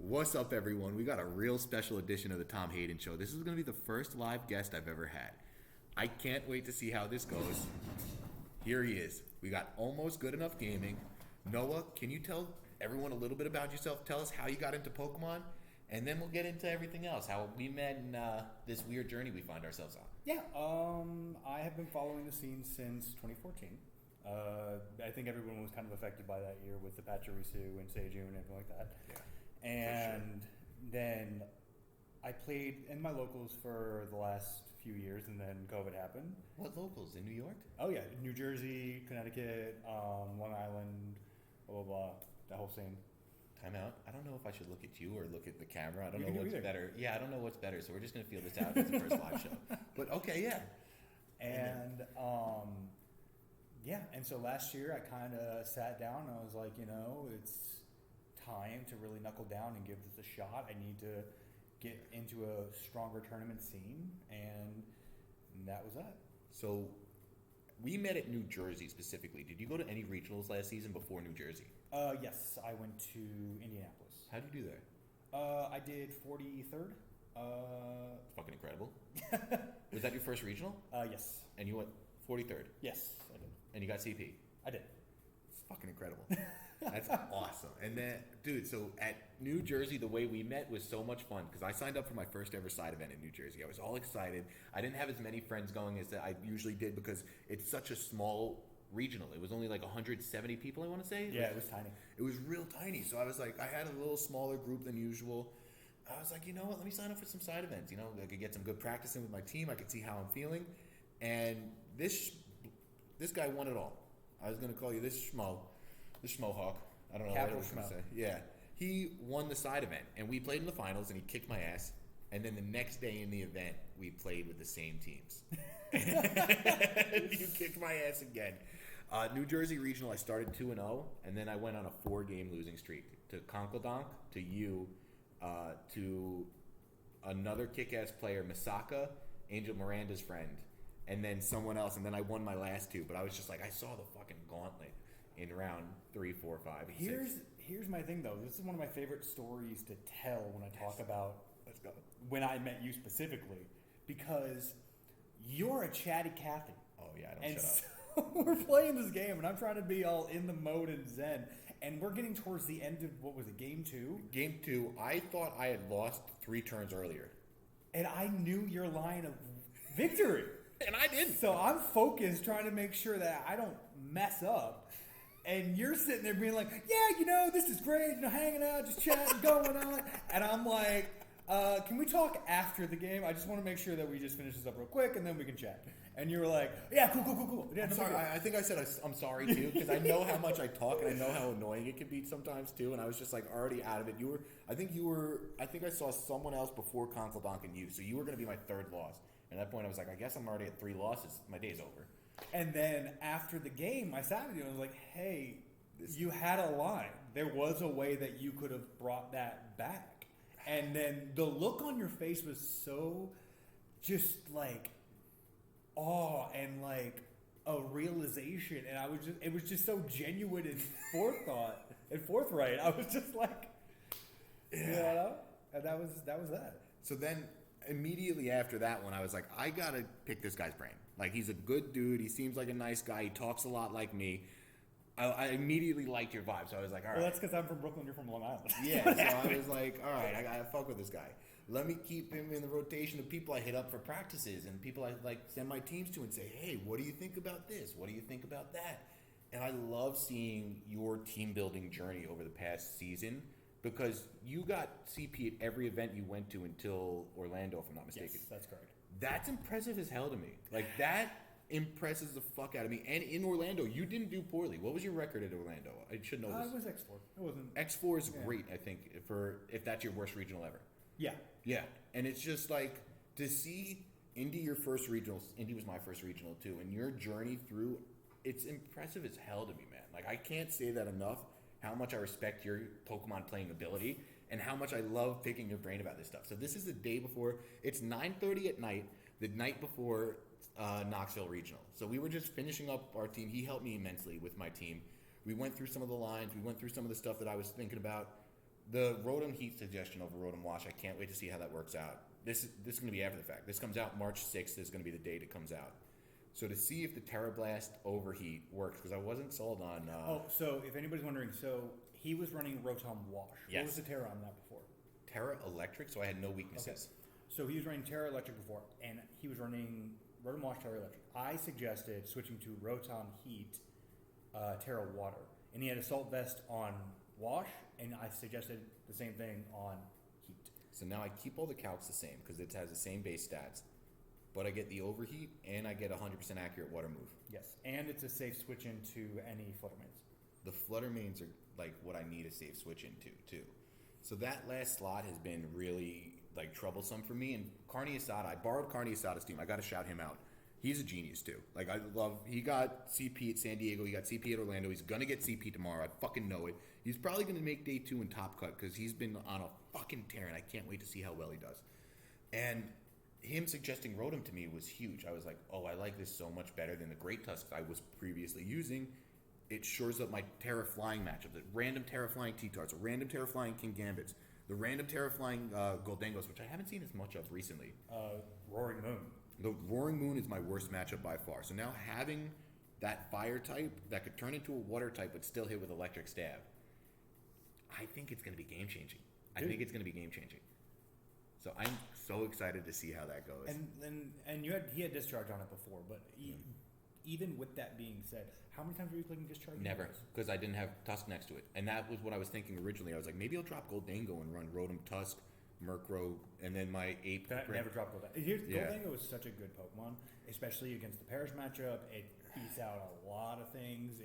What's up, everyone? We got a real special edition of the Tom Hayden Show. This is going to be the first live guest I've ever had. I can't wait to see how this goes. Here he is. We got Almost Good Enough Gaming. Noah, can you tell everyone a little bit about yourself? Tell us how you got into Pokemon, and then we'll get into everything else, how we met and this weird journey we find ourselves on. Yeah, I have been following the scene since 2014. I think everyone was kind of affected by that year with the Pachirisu and Seiju and everything like that. Yeah. And then I played in my locals for the last few years, and then COVID happened. What locals? In New York? Oh yeah, New Jersey, Connecticut, Long Island, blah blah blah, that whole scene. Time out. I don't know if I should look at you or look at the camera. I don't You know can do what's either. better. Yeah, I don't know what's better, so we're just going to feel this out. It's the first live show. But okay, yeah. And and so last year I kind of sat down and I was like, it's time to really knuckle down and give this a shot. I need to get into a stronger tournament scene, and that was that. So we met at New Jersey specifically. Did you go to any regionals last season before New Jersey? Yes, I went to Indianapolis. How did you do there? I did 43rd. Fucking incredible. Was that your first regional? Yes. And you went 43rd? Yes, I did. And you got CP? I did. It's fucking incredible. That's awesome. And then, dude, so at New Jersey, the way we met was so much fun because I signed up for my first ever side event in New Jersey. I was all excited. I didn't have as many friends going as I usually did because it's such a small regional. It was only like 170 people, I want to say. Yeah, it was tiny. It was real tiny. So I was like, I had a little smaller group than usual. I was like, you know what? Let me sign up for some side events. I could get some good practice in with my team. I could see how I'm feeling. And this guy won it all. I was going to call you this schmohawk. I don't know Capital what I was going to schmo. say. Yeah. He won the side event, and we played in the finals, and he kicked my ass. And then the next day in the event, we played with the same teams. You kicked my ass again. New Jersey Regional, I started 2-0, and then I went on a 4-game losing streak to Conkeldonk, to you, to another kick-ass player, Misaka, Angel Miranda's friend, and then someone else, and then I won my last two. But I was just like, I saw the fucking gauntlet in round 3, 4, 5, and 6. Here's my thing though. This is one of my favorite stories to tell when I talk about Let's go. when I met you specifically, because you're a chatty Cathy. Oh yeah, I don't And shut so up. we're playing this game, and I'm trying to be all in the mode and zen, and we're getting towards the end of, what was it, game 2? Game 2, I thought I had lost 3 turns earlier. And I knew your line of victory. And I didn't. So I'm focused trying to make sure that I don't mess up. And you're sitting there being like, yeah, this is great, hanging out, just chatting, going on. And I'm like, can we talk after the game? I just want to make sure that we just finish this up real quick, and then we can chat. And you were like, yeah, cool. Yeah, I'm no, sorry. I think I said I'm sorry too, because I know how much I talk and I know how annoying it can be sometimes too. And I was just like already out of it. I think I saw someone else before Conkeldonk and you, so you were going to be my 3rd loss. And at that point, I was like, I guess I'm already at 3 losses. My day's over. And then after the game, I sat with you and I was like, hey, you had a line. There was a way that you could have brought that back. And then the look on your face was so just like awe and like a realization. And it was just so genuine and forthright. I was just like, and that was that. So then immediately after that one, I was like, I got to pick this guy's brain. Like, he's a good dude. He seems like a nice guy. He talks a lot like me. I immediately liked your vibe, so I was like, all right. Well, that's because I'm from Brooklyn, you're from Long Island. Yeah, so I was like, all right, I gotta fuck with this guy. Let me keep him in the rotation of people I hit up for practices and people I like send my teams to and say, hey, what do you think about this? What do you think about that? And I love seeing your team building journey over the past season because you got CP at every event you went to until Orlando, if I'm not mistaken. Yes, that's correct. That's impressive as hell to me. Like, that impresses the fuck out of me. And in Orlando, you didn't do poorly. What was your record at Orlando? I should know this. It was X4. It wasn't. X4 is great, I think, if that's your worst regional ever. Yeah. Yeah. And it's just like to see Indy your first regional. Indy was my first regional too. And your journey through, it's impressive as hell to me, man. Like, I can't say that enough, how much I respect your Pokemon playing ability and how much I love picking your brain about this stuff. So this is the day before. It's 9:30 at night, the night before Knoxville Regional. So we were just finishing up our team. He helped me immensely with my team. We went through some of the lines. We went through some of the stuff that I was thinking about. The Rotom Heat suggestion over Rotom Wash, I can't wait to see how that works out. This is going to be after the fact. This comes out March 6th. Is going to be the date it comes out. So to see if the Terra Blast Overheat works, because I wasn't sold on... so if anybody's wondering, so he was running Rotom Wash. Yes. What was the Terra on that before? Terra Electric, so I had no weaknesses. Okay. So he was running Terra Electric before, and he was running Rotom Wash, Terra Electric. I suggested switching to Rotom Heat, Terra Water. And he had Assault Vest on Wash, and I suggested the same thing on Heat. So now I keep all the calcs the same, because it has the same base stats. But I get the Overheat, and I get 100% accurate Water move. Yes, and it's a safe switch into any Flutter Mains. The Flutter Mains are like what I need a safe switch into, too. So that last slot has been really like troublesome for me. And Carney Asada, I borrowed Carney Asada's team. I got to shout him out. He's a genius, too. Like, he got CP at San Diego. He got CP at Orlando. He's going to get CP tomorrow. I fucking know it. He's probably going to make day 2 in Top Cut because he's been on a fucking tear, and I can't wait to see how well he does. And him suggesting Rotom to me was huge. I was like, oh, I like this so much better than the Great Tusks I was previously using. It shores up my Terra Flying matchup. The random Terra Flying T-Tarts, a random Terra Flying King Gambits, the random Terra Flying Goldengos, which I haven't seen as much of recently. Roaring Moon. The Roaring Moon is my worst matchup by far. So now having that fire type that could turn into a water type but still hit with electric stab, I think it's going to be game changing. I think it's going to be game changing. So I'm so excited to see how that goes. And he had discharge on it before, but even with that being said, how many times were you clicking discharge? Never, because I didn't have Tusk next to it, and that was what I was thinking originally. I was like, maybe I'll drop Goldango and run Rotom, Tusk, Murkrow, and then my ape. Never drop Goldango. Goldango is such a good Pokemon, especially against the Parish matchup. It beats out a lot of things.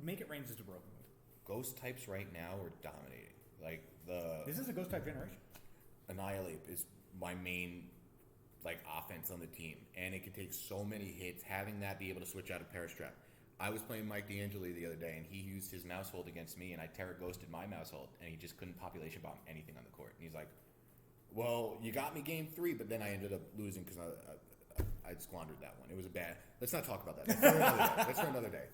Make It Rain is just a broken move. Ghost types right now are dominating. Like this is a Ghost type generation. Annihilate is my main offense on the team, and it can take so many hits. Having that be able to switch out of Parish Trap. I was playing Mike D'Angeli the other day, and he used his mouse hold against me, and I Terra Ghosted my mouse hold, and he just couldn't population bomb anything on the court. And he's like, well, you got me game 3, but then I ended up losing because I squandered that one. It was a bad... Let's not talk about that. That's for another day.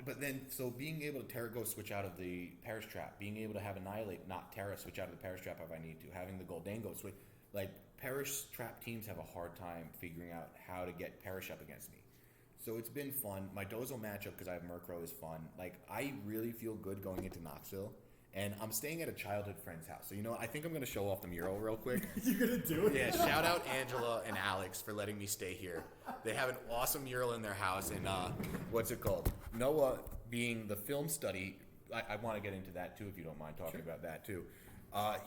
But then, so being able to Terra Ghost switch out of the Parish Trap, being able to have Annihilate, not Terra, switch out of the Parish Trap if I need to, having the Goldango switch... Parish Trap teams have a hard time figuring out how to get Parish up against me. So it's been fun. My Dozo matchup, because I have Murkrow, is fun. I really feel good going into Knoxville. And I'm staying at a childhood friend's house. So, I think I'm going to show off the mural real quick. You're going to do it? Yeah, shout out Angela and Alex for letting me stay here. They have an awesome mural in their house. And what's it called? Noah, being the film study, I want to get into that too, if you don't mind talking about that too.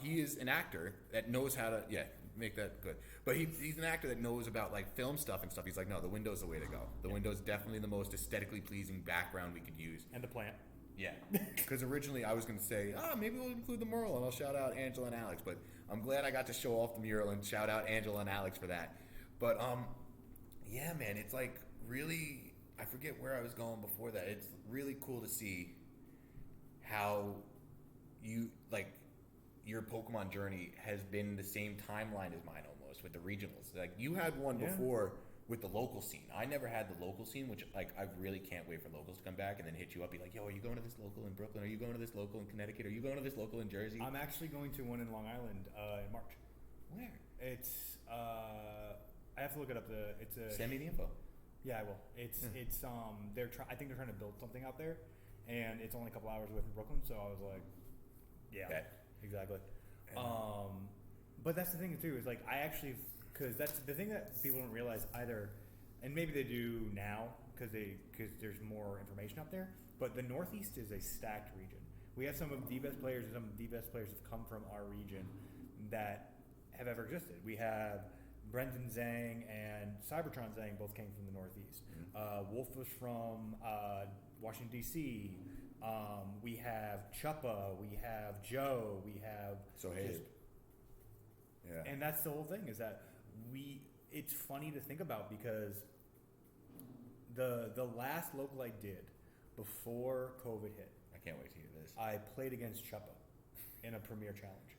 He is an actor that knows how to... Yeah, make that good. But he's an actor that knows about film stuff and stuff. He's like, no, the window's the way to go. The window's definitely the most aesthetically pleasing background we could use. And the plant. Yeah. Because originally I was going to say, maybe we'll include the mural and I'll shout out Angela and Alex. But I'm glad I got to show off the mural and shout out Angela and Alex for that. But yeah, man, it's really, I forget where I was going before that. It's really cool to see how you your Pokemon journey has been the same timeline as mine almost with the regionals. You had one before with the local scene. I never had the local scene, which I really can't wait for locals to come back and then hit you up, be like, yo, are you going to this local in Brooklyn? Are you going to this local in Connecticut? Are you going to this local in Jersey? I'm actually going to one in Long Island in March. Where? It's I have to look it up. Send me the info. Yeah, I will. It's I think they're trying to build something out there, and it's only a couple hours away from Brooklyn. So I was like, yeah. Okay. Exactly. But that's the thing too, is I actually, because that's the thing that people don't realize either, and maybe they do now because there's more information out there, but the Northeast is a stacked region. We have some of the best players, and some of the best players have come from our region that have ever existed. We have Brendan Zhang and Cybertron Zhang both came from the Northeast. Mm-hmm. Wolf was from Washington, D.C., we have Chuppa, we have Joe, we have... So Hayden. Yeah. And that's the whole thing, is that it's funny to think about because the last local I did before COVID hit... I can't wait to hear this. I played against Chuppa in a Premier Challenge.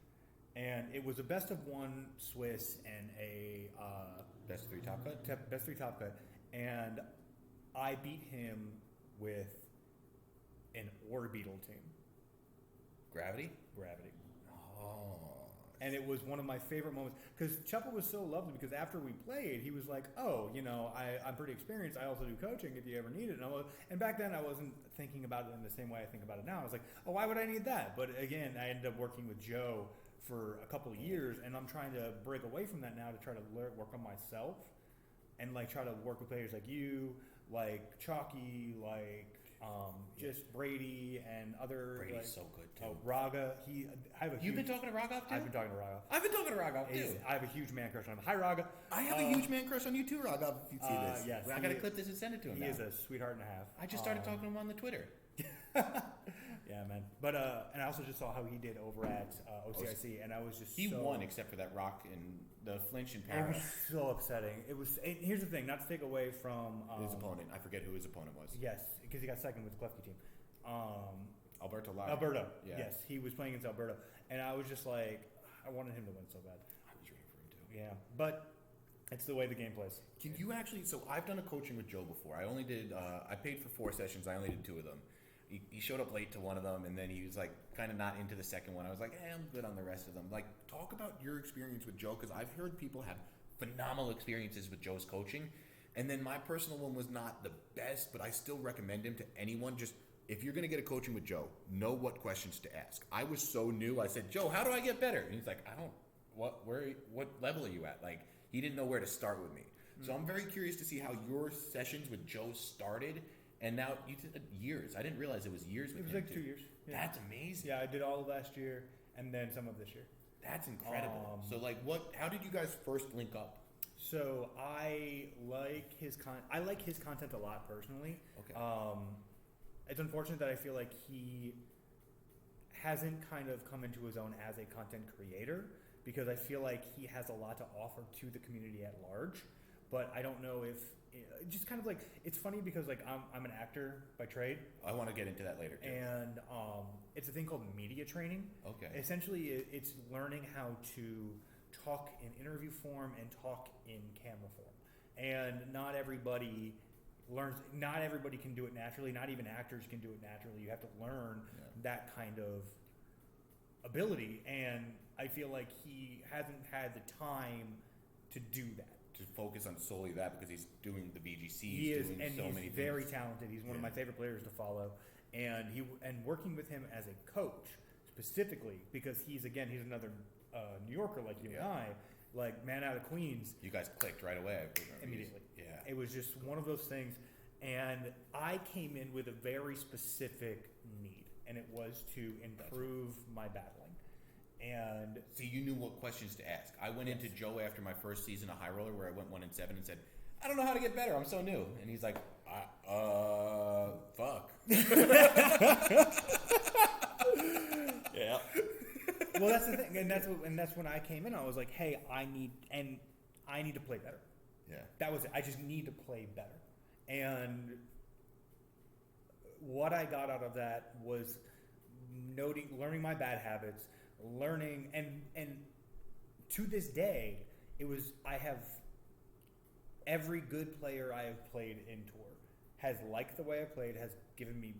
And it was a best of 1 Swiss and a... best of 3 top cut? Best 3 top cut. And I beat him with... an Orbeetle team. Gravity? Gravity. And it was one of my favorite moments because Chupa was so lovely because after we played, he was like, oh, I'm pretty experienced. I also do coaching if you ever need it. And back then I wasn't thinking about it in the same way I think about it now. I was like, oh, why would I need that? But again, I ended up working with Joe for a couple of years, and I'm trying to break away from that now to try to work on myself and like try to work with players like you, like Chalky, like just Brady and other. Brady's like, so good too. Raga. You've been talking to Raga too? I've been talking to Raga. I've been talking to Raga too. I have a huge man crush on him. Hi, Raga. I have a huge man crush on you too, Raga. If you see this, yes, I gotta clip this and send it to him. He now. is a sweetheart and a half. I just started talking to him on the Twitter. Yeah, man. But and I also just saw how he did over at OCIC, and I was just he won except for that rock and the flinch and It para. was so upsetting. Here's the thing, not to take away from His opponent. I forget who his opponent was. Yes, because he got second with the Klefki team. Alberto Lara. Alberto. Yeah. Yes, he was playing against Alberto, and I was just like, I wanted him to win so bad. I was rooting for him too. Yeah, but it's the way the game plays. Can you actually? So I've done a coaching with Joe before. I only did. I paid for 4 sessions. I only did 2 of them. He showed up late to one of them, and then he was like kind of not into the second one. I was like, hey, I'm good on the rest of them. Like, talk about your experience with Joe, because I've heard people have phenomenal experiences with Joe's coaching, and then my personal one was not the best, but I still recommend him to anyone. Just if you're going to get a coaching with Joe, know what questions to ask. I was so new. I said, Joe, how do I get better? And he's like, I don't. What level are you at? Like, he didn't know where to start with me. So I'm very curious to see how your sessions with Joe started. And now you did years. I didn't realize it was years with him. It was like too. 2 years. Yeah. That's amazing. Yeah, I did all of last year and then some of this year. That's incredible. So like, how did you guys first link up? So I like his content a lot personally. Okay. It's unfortunate that I feel like he hasn't kind of come into his own as a content creator, because I feel like he has a lot to offer to the community at large. But I don't know if just kind of like, it's funny because like I'm an actor by trade. I want to get into that later too. And it's a thing called media training. Okay. Essentially, it's learning how to talk in interview form and talk in camera form. And not everybody can do it naturally. Not even actors can do it naturally. You have to learn that kind of ability. And I feel like he hasn't had the time to do that. To focus on solely that, because he's doing the VGC. He is, and so he's many very things. talented. He's one of my favorite players to follow. And working with him as a coach specifically, because he's another New Yorker like you and I, like man out of Queens. You guys clicked right away. Immediately. Yeah. It was just one of those things. And I came in with a very specific need, and it was to improve my battling. And so you knew what questions to ask. I went into Joe after my first season of High Roller, where I went 1-7, and said, I don't know how to get better. I'm so new. And he's like, fuck. Yeah. Well, that's the thing, and that's when I came in. I was like, hey, I need to play better. Yeah. That was it. I just need to play better. And what I got out of that was learning my bad habits, learning, and to this day, I have every good player I have played in tour has liked the way I played, has given me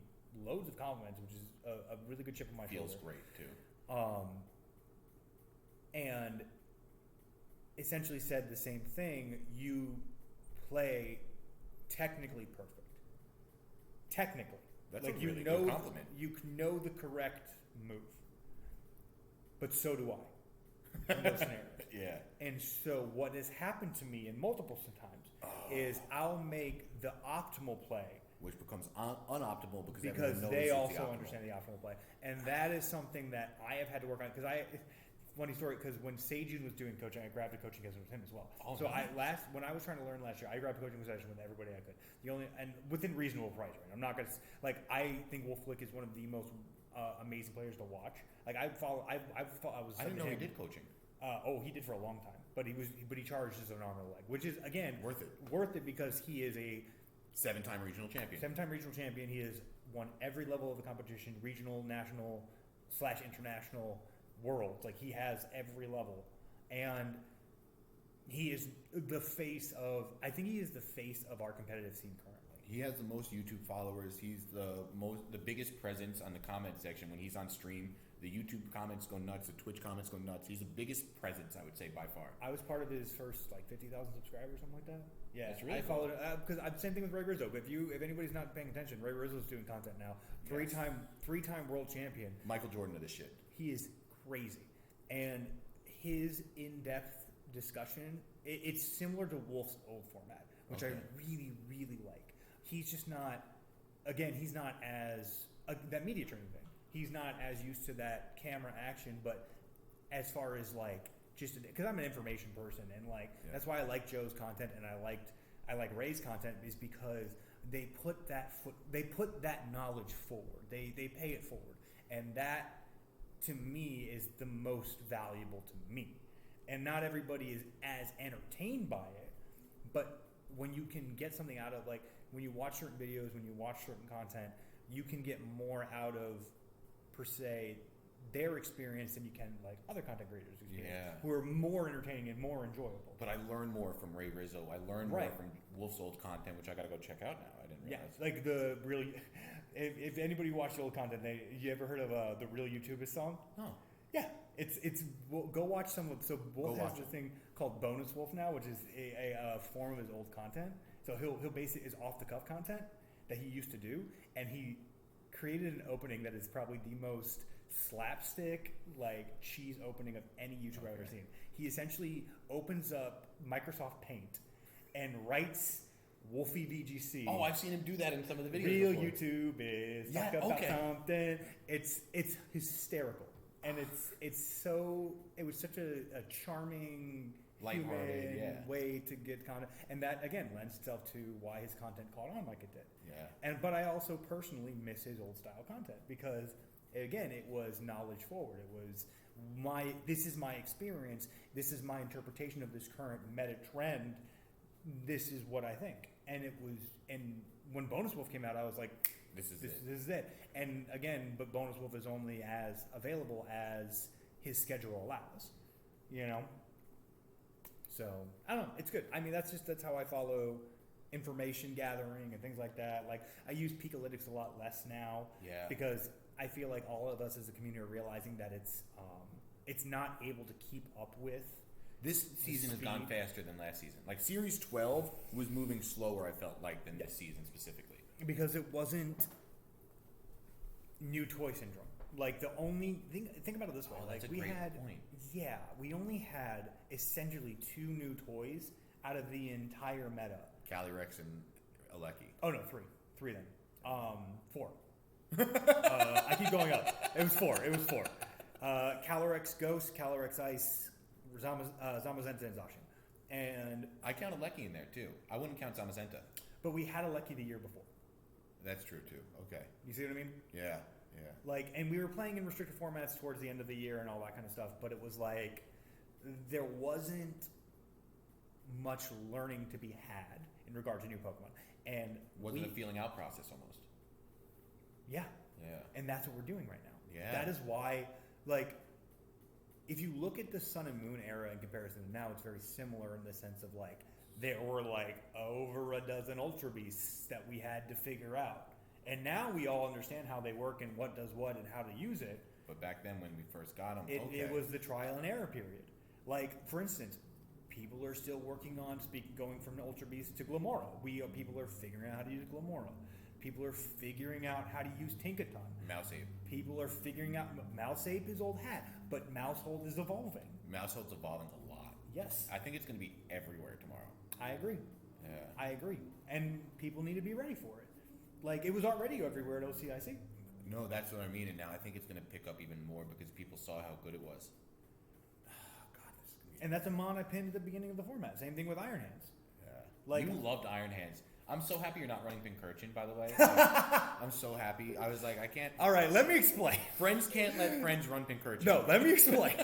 loads of compliments, which is a really good chip on my shoulder. Feels great too. And essentially said the same thing. You play technically perfect. Technically. That's like a really good compliment. You know the correct move. But so do I in those scenarios. Yeah. And so what has happened to me in multiple times is I'll make the optimal play, which becomes unoptimal because they also understand the optimal play. And that is something that I have had to work on. Funny story, because when Seijun was doing coaching, I grabbed a coaching session with him as well. Oh, so nice. When I was trying to learn last year, I grabbed a coaching session with everybody I could. And within reasonable price range. I'm not gonna I think Wolf Flick is one of the most amazing players to watch. Like I didn't know he did coaching. He did for a long time, but he charged as an arm and a leg, which is again worth it because he is a 7-time regional champion. He has won every level of the competition: regional, national / international, world. Like he has every level, and he is the face of. I think he is the face of our competitive scene currently. He has the most YouTube followers. He's the biggest presence on the comment section when he's on stream. The YouTube comments go nuts. The Twitch comments go nuts. He's the biggest presence, I would say, by far. I was part of his first 50,000 subscribers, something like that. Yeah, That's really I followed because same thing with Ray Rizzo. If anybody's not paying attention, Ray Rizzo's doing content now. Three-time world champion. Michael Jordan of this shit. He is crazy, and his in-depth discussion. It's similar to Wolf's old format, which I really, really like. He's just not. Again, he's not as that media training thing. He's not as used to that camera action, but as far as just because I'm an information person, and that's why I like Joe's content, and I like Ray's content is because they put that knowledge forward. They pay it forward, and that to me is the most valuable to me. And not everybody is as entertained by it, but when you can get something out of when you watch certain videos, when you watch certain content, you can get more out of per se their experience than you can other content creators who are more entertaining and more enjoyable. But I learn more from Ray Rizzo. I learn more from Wolf's old content, which I got to go check out now. I didn't realize. If anybody watched the old content, you ever heard of the Real YouTubers song? No. Yeah, it's go watch some of. So Wolf has this thing called Bonus Wolf now, which is a form of his old content. So he'll basically is off the cuff content that he used to do, and he created an opening that is probably the most slapstick cheese opening of any YouTuber I've ever seen. He essentially opens up Microsoft Paint and writes Wolfie VGC. Oh, I've seen him do that in some of the videos. Real before. YouTube is talk about something. It's hysterical. And it was such a charming, human way to get content, and that again lends itself to why his content caught on like it did. Yeah. But I also personally miss his old style content because again it was knowledge forward. It was this is my experience. This is my interpretation of this current meta trend. This is what I think. And when Bonus Wolf came out, I was like, This is it. And again, but Bonus Wolf is only as available as his schedule allows, So I don't know. It's good. I mean, that's how I follow information gathering and things like that. I use Peakalytics a lot less now, because I feel like all of us as a community are realizing that it's not able to keep up with. This season has gone faster than last season. Series 12 was moving slower, I felt than this season specifically. Because it wasn't new toy syndrome. The only thing, think about it this way. That's a great point. Yeah, we only had essentially 2 new toys out of the entire meta. Calyrex and Alecki. Oh no, 3. 3 then. 4. I keep going up. It was 4. Calyrex Ghost, Calyrex Ice, Zamazenta, and Zacian. And I count Alecki in there too. I wouldn't count Zamazenta. But we had Alecki the year before. That's true too. Okay. You see what I mean? Yeah. And we were playing in restricted formats towards the end of the year and all that kind of stuff, but it was there wasn't much learning to be had in regard to new Pokemon. And wasn't a feeling out process almost. Yeah. Yeah. And that's what we're doing right now. Yeah. That is why, if you look at the Sun and Moon era in comparison to now, it's very similar in the sense of there were over a dozen Ultra Beasts that we had to figure out. And now we all understand how they work and what does what and how to use it. But back then when we first got them, it was the trial and error period. For instance, people are still working on going from Ultra Beast to Glamora. People are figuring out how to use Glamora. People are figuring out how to use Tinkaton. Mouseape. People are figuring out Mouseape is old hat, but Mousehold is evolving. Mousehold's evolving a lot. Yes. I think it's going to be everywhere tomorrow. I agree. Yeah. I agree. And people need to be ready for it. It was already everywhere at OCIC. No, that's what I mean. And now I think it's going to pick up even more because people saw how good it was. And that's a mon I pinned at the beginning of the format. Same thing with Iron Hands. Yeah. You loved Iron Hands. I'm so happy you're not running Pincurchin, by the way. I'm so happy. I was I can't. All right, let me explain. Friends can't let friends run Pincurchin. No, let me explain.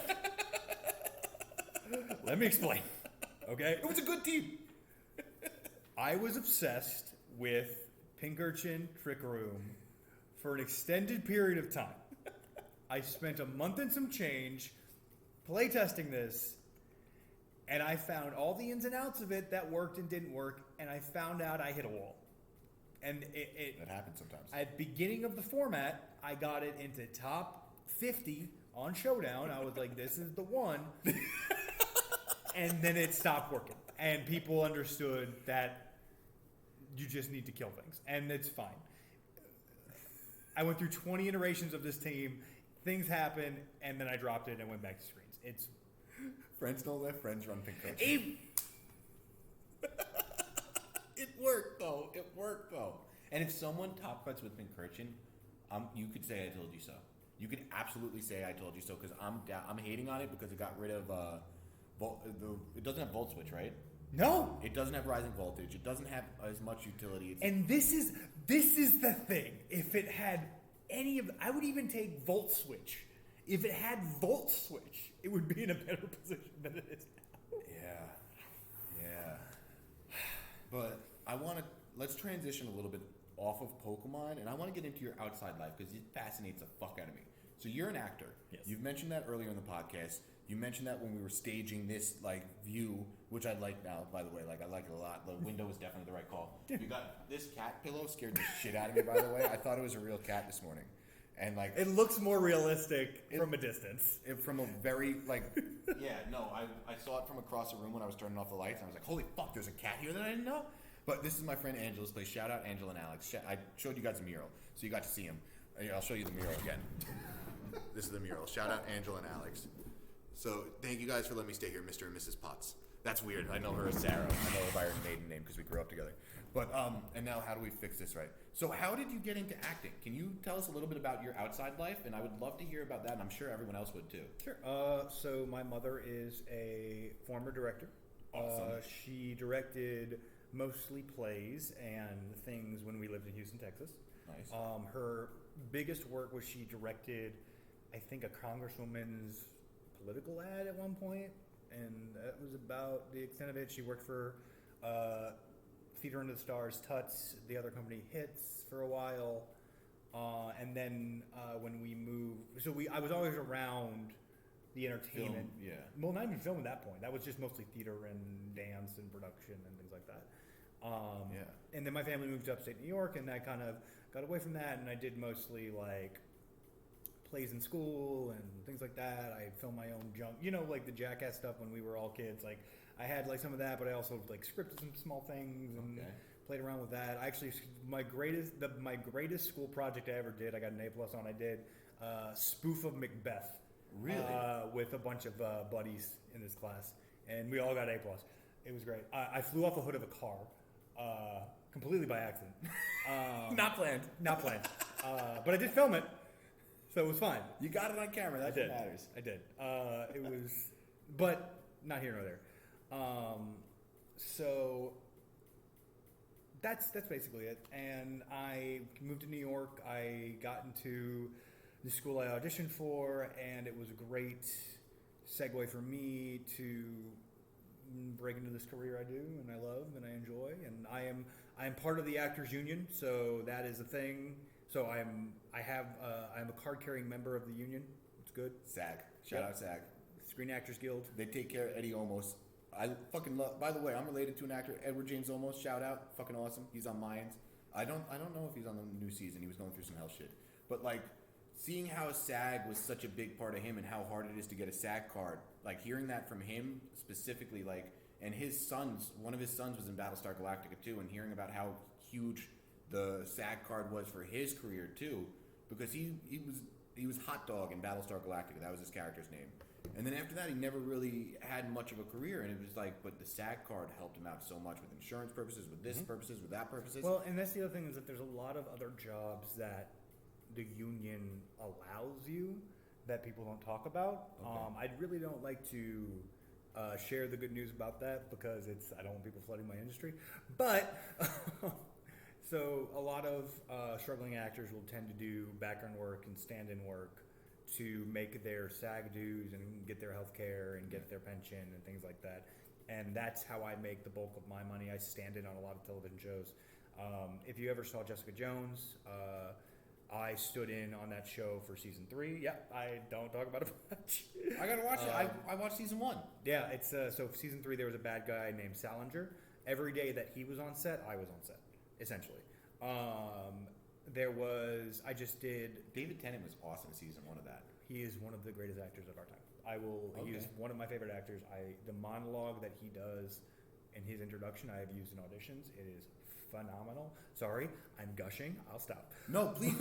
Let me explain. Okay? It was a good team. I was obsessed with Pincurchin Trick Room for an extended period of time. I spent a month and some change playtesting this, and I found all the ins and outs of it that worked and didn't work, and I found out I hit a wall. And that happens sometimes. At the beginning of the format, I got it into top 50 on Showdown. I was like, this is the one. And then it stopped working. And people understood that you just need to kill things. And it's fine. I went through 20 iterations of this team. Things happened, and then I dropped it and went back to screens. It's friends don't let friends run Pincurchin. It worked though. And if someone top cuts with Pincurchin, you could say I told you so. You could absolutely say I told you so because I'm hating on it because it got rid of it doesn't have volt switch, right? No, it doesn't have rising voltage. It doesn't have as much utility. And this is the thing. If it had any of, I would even take volt switch. If it had volt switch, it would be in a better position than it is now. Yeah. But let's transition a little bit off of Pokemon, and I want to get into your outside life because it fascinates the fuck out of me. So you're an actor. Yes. You've mentioned that earlier in the podcast. You mentioned that when we were staging this view, which I like now, by the way. I like it a lot. The window was definitely the right call. You got this cat pillow scared the shit out of me, by the way. I thought it was a real cat this morning. And it looks more realistic from a distance. From a very yeah, no, I saw it from across the room when I was turning off the lights. And I was like, holy fuck, there's a cat here that I didn't know. But this is my friend Angela's place. Shout out Angela and Alex. I showed you guys a mural, so you got to see him. I'll show you the mural again. This is the mural. Shout out Angela and Alex. So thank you guys for letting me stay here, Mr. and Mrs. Potts. That's weird. I know her as Sarah. I know her by her maiden name because we grew up together. But and now how do we fix this right? So how did you get into acting? Can you tell us a little bit about your outside life? And I would love to hear about that, and I'm sure everyone else would too. Sure. So my mother is a former director. Awesome. She directed mostly plays and things when we lived in Houston, Texas. Nice. Her biggest work was she directed, I think, a congresswoman's political ad at one point, and that was about the extent of it. She worked for Theater Under the Stars, Tuts, the other company Hits for a while, and then when we moved, I was always around the entertainment. Film, yeah. Well, not even film at that point. That was just mostly theater and dance and production and things like that. Yeah. And then my family moved to upstate New York, and I kind of got away from that, and I did mostly plays in school and things like that. I filmed my own junk, the Jackass stuff when we were all kids. I had some of that, but I also scripted some small things and played around with that. Actually, my greatest school project I ever did, I got an A+ on. I did spoof of Macbeth. Really? With a bunch of buddies in this class, and we all got A+. It was great. I flew off the hood of a car, completely by accident. Not planned. Not planned. But I did film it. So it was fine. You got it on camera. That's what matters. I did. It was, but not here nor there. So that's basically it. And I moved to New York. I got into the school I auditioned for, and it was a great segue for me to break into this career I do and I love and I enjoy. And I am part of the Actors Union, so that is a thing. So I'm a card-carrying member of the union. It's good. SAG. Shout out SAG. Screen Actors Guild. They take care of Eddie Olmos. I fucking love. By the way, I'm related to an actor, Edward James Olmos. Shout out, fucking awesome. He's on Mayans. I don't know if he's on the new season. He was going through some hell shit. But seeing how SAG was such a big part of him and how hard it is to get a SAG card, hearing that from him specifically, and his sons, one of his sons was in Battlestar Galactica too, and hearing about how huge the SAG card was for his career too, because he was Hot Dog in Battlestar Galactica. That was his character's name. And then after that, he never really had much of a career, and it was but the SAG card helped him out so much with insurance purposes, with this purposes, with that purposes. Well, and that's the other thing is that there's a lot of other jobs that the union allows you that people don't talk about. Okay. I really don't like to share the good news about that because I don't want people flooding my industry. But so a lot of struggling actors will tend to do background work and stand-in work to make their SAG dues and get their health care and get their pension and things like that. And that's how I make the bulk of my money. I stand in on a lot of television shows. If you ever saw Jessica Jones, I stood in on that show for season 3. Yeah, I don't talk about it much. I gotta watch it. I watched season 1. Yeah, it's so for season 3 there was a bad guy named Salinger. Every day that he was on set, I was on set, essentially. I just did. David Tennant was awesome in season 1 of that. He is one of the greatest actors of our time. He is one of my favorite actors. The monologue that he does in his introduction, I have used in auditions. It is phenomenal. Sorry, I'm gushing. I'll stop. No, please.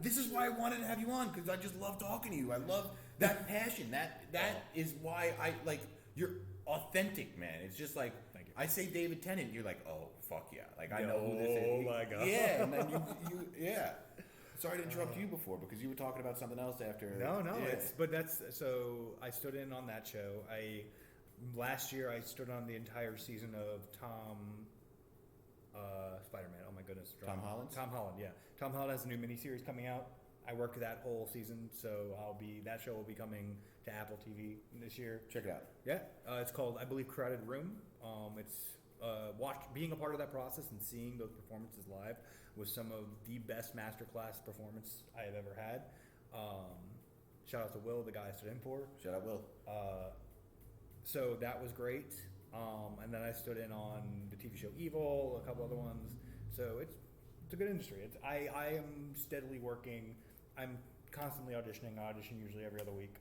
This is why I wanted to have you on, because I just love talking to you. I love that passion. That is why I like. You're authentic, man. It's just like, thank you. I say David Tennant, you're like, oh fuck yeah, like I know who this is. Oh my god. Yeah, and then you yeah. Sorry to interrupt you before because you were talking about something else after. No, yeah. So I stood in on that show. Last year I stood on the entire season of Spider-Man. Oh my goodness, Tom Holland. Tom Holland, yeah. Tom Holland has a new miniseries coming out. I worked that whole season, so that show will be coming to Apple TV this year. Check it out. Yeah, it's called, I believe, Crowded Room. It's being a part of that process and seeing those performances live was some of the best masterclass performance I have ever had. Shout out to Will, the guy I stood in for. Shout out Will. So that was great. And then I stood in on the TV show Evil, a couple other ones. So it's a good industry. I am steadily working. I'm constantly auditioning. I audition usually every other week.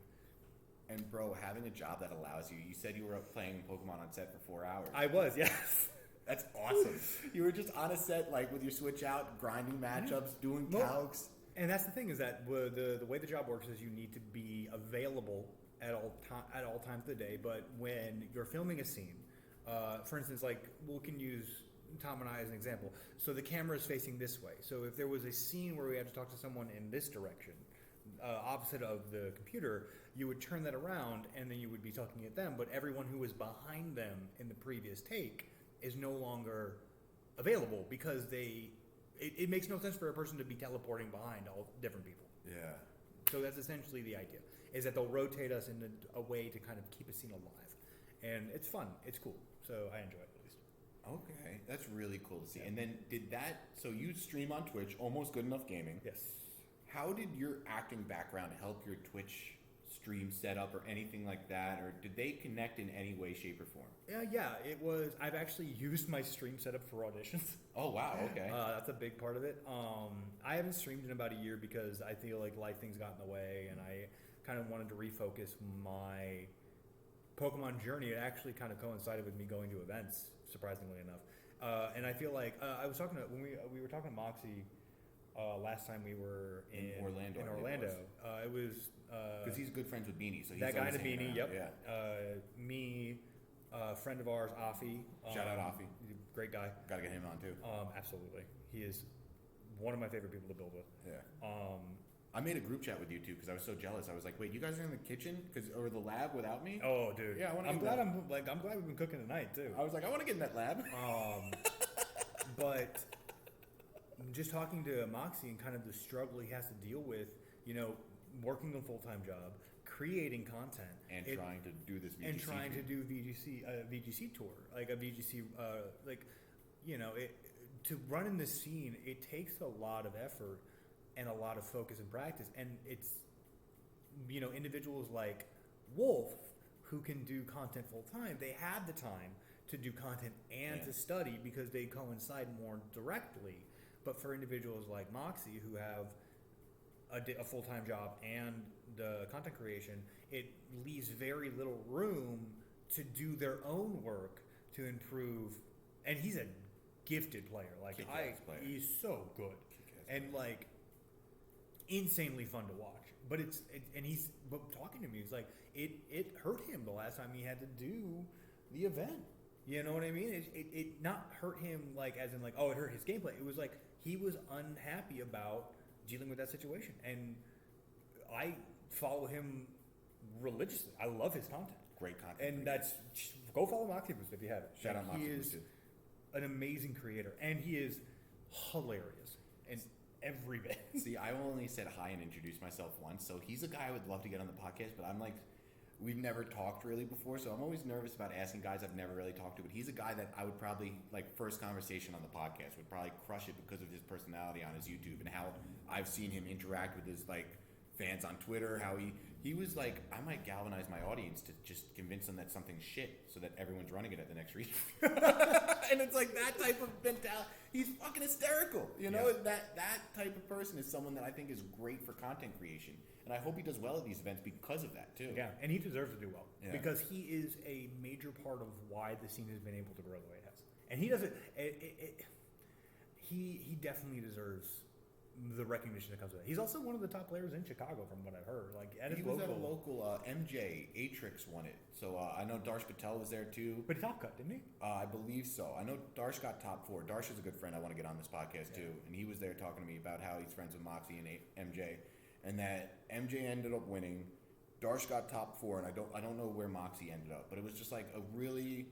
And bro, having a job that allows you said you were playing Pokemon on set for 4 hours. I was, yes. That's awesome. You were just on a set, like with your switch out, grinding matchups, doing calcs. And that's the thing is that the way the job works is you need to be available at all times of the day. But when you're filming a scene, for instance, like we can use Tom and I as an example. So the camera is facing this way. So if there was a scene where we had to talk to someone in this direction, opposite of the computer, you would turn that around and then you would be talking at them. But everyone who was behind them in the previous take is no longer available because it makes no sense for a person to be teleporting behind all different people. Yeah. So that's essentially the idea, is that they'll rotate us in a way to kind of keep a scene alive. And it's fun. It's cool. So I enjoy it, at least. Okay. That's really cool to see. Yeah. And then so you stream on Twitch, Almost Good Enough Gaming. Yes. How did your acting background help your Twitch stream setup or anything like that, or did they connect in any way, shape, or form? Yeah, it was. I've actually used my stream setup for auditions. Oh wow, okay. That's a big part of it. I haven't streamed in about a year because I feel like life things got in the way, and I kind of wanted to refocus my Pokemon journey. It actually kind of coincided with me going to events, surprisingly enough. And I feel like I was talking to when we were talking to Moxie. Last time we were in Orlando. It was because he's good friends with Beanie. So he's that guy in a beanie. Around. Yep. Yeah. Me, friend of ours, Afi. Shout out Afi. He's a great guy. Got to get him on too. Absolutely. He is one of my favorite people to build with. Yeah. I made a group chat with you two because I was so jealous. I was like, "Wait, you guys are in the kitchen or the lab without me?" Oh, dude. Yeah, I'm glad we've been cooking tonight too. I was like, I want to get in that lab. But just talking to Moxie and kind of the struggle he has to deal with, working a full-time job, creating content, and trying to do this VGC and trying to do VGC tour, like a VGC, to run in this scene, it takes a lot of effort and a lot of focus and practice, and it's individuals like Wolf who can do content full-time, they have the time to do content and to study because they coincide more directly. But for individuals like Moxie who have a full-time job and the content creation, it leaves very little room to do their own work to improve. And he's a gifted player. He's so good and insanely fun to watch. But but talking to me, it's like it hurt him the last time he had to do the event. You know what I mean? It not hurt him as in it hurt his gameplay. It was like he was unhappy about dealing with that situation, and I follow him religiously. I love his content. Great content. And go follow Moxie Boost if you haven't. Shout out Moxie Boost. He is an amazing creator, and he is hilarious in every bit. See, I only said hi and introduced myself once, so he's a guy I would love to get on the podcast, but I'm like, we've never talked really before, so I'm always nervous about asking guys I've never really talked to. But he's a guy that I would probably, first conversation on the podcast, would probably crush it because of his personality on his YouTube and how I've seen him interact with his, fans on Twitter, how he He was like, I might galvanize my audience to just convince them that something's shit so that everyone's running it at the next region. And it's like that type of mentality. He's fucking hysterical. You know, that type of person is someone that I think is great for content creation. And I hope he does well at these events because of that, too. Yeah, and he deserves to do well. Yeah. Because he is a major part of why the scene has been able to grow the way it has. And he doesn't... He definitely deserves the recognition that comes with it. He's also one of the top players in Chicago, from what I've heard. Like he was at a local MJ Atrix won it, so I know Darsh Patel was there too. But he top cut, didn't he? I believe so. I know Darsh got top 4. Darsh is a good friend. I want to get on this podcast too, and he was there talking to me about how he's friends with Moxie and MJ, and that MJ ended up winning. Darsh got top 4, and I don't know where Moxie ended up, but it was just like a really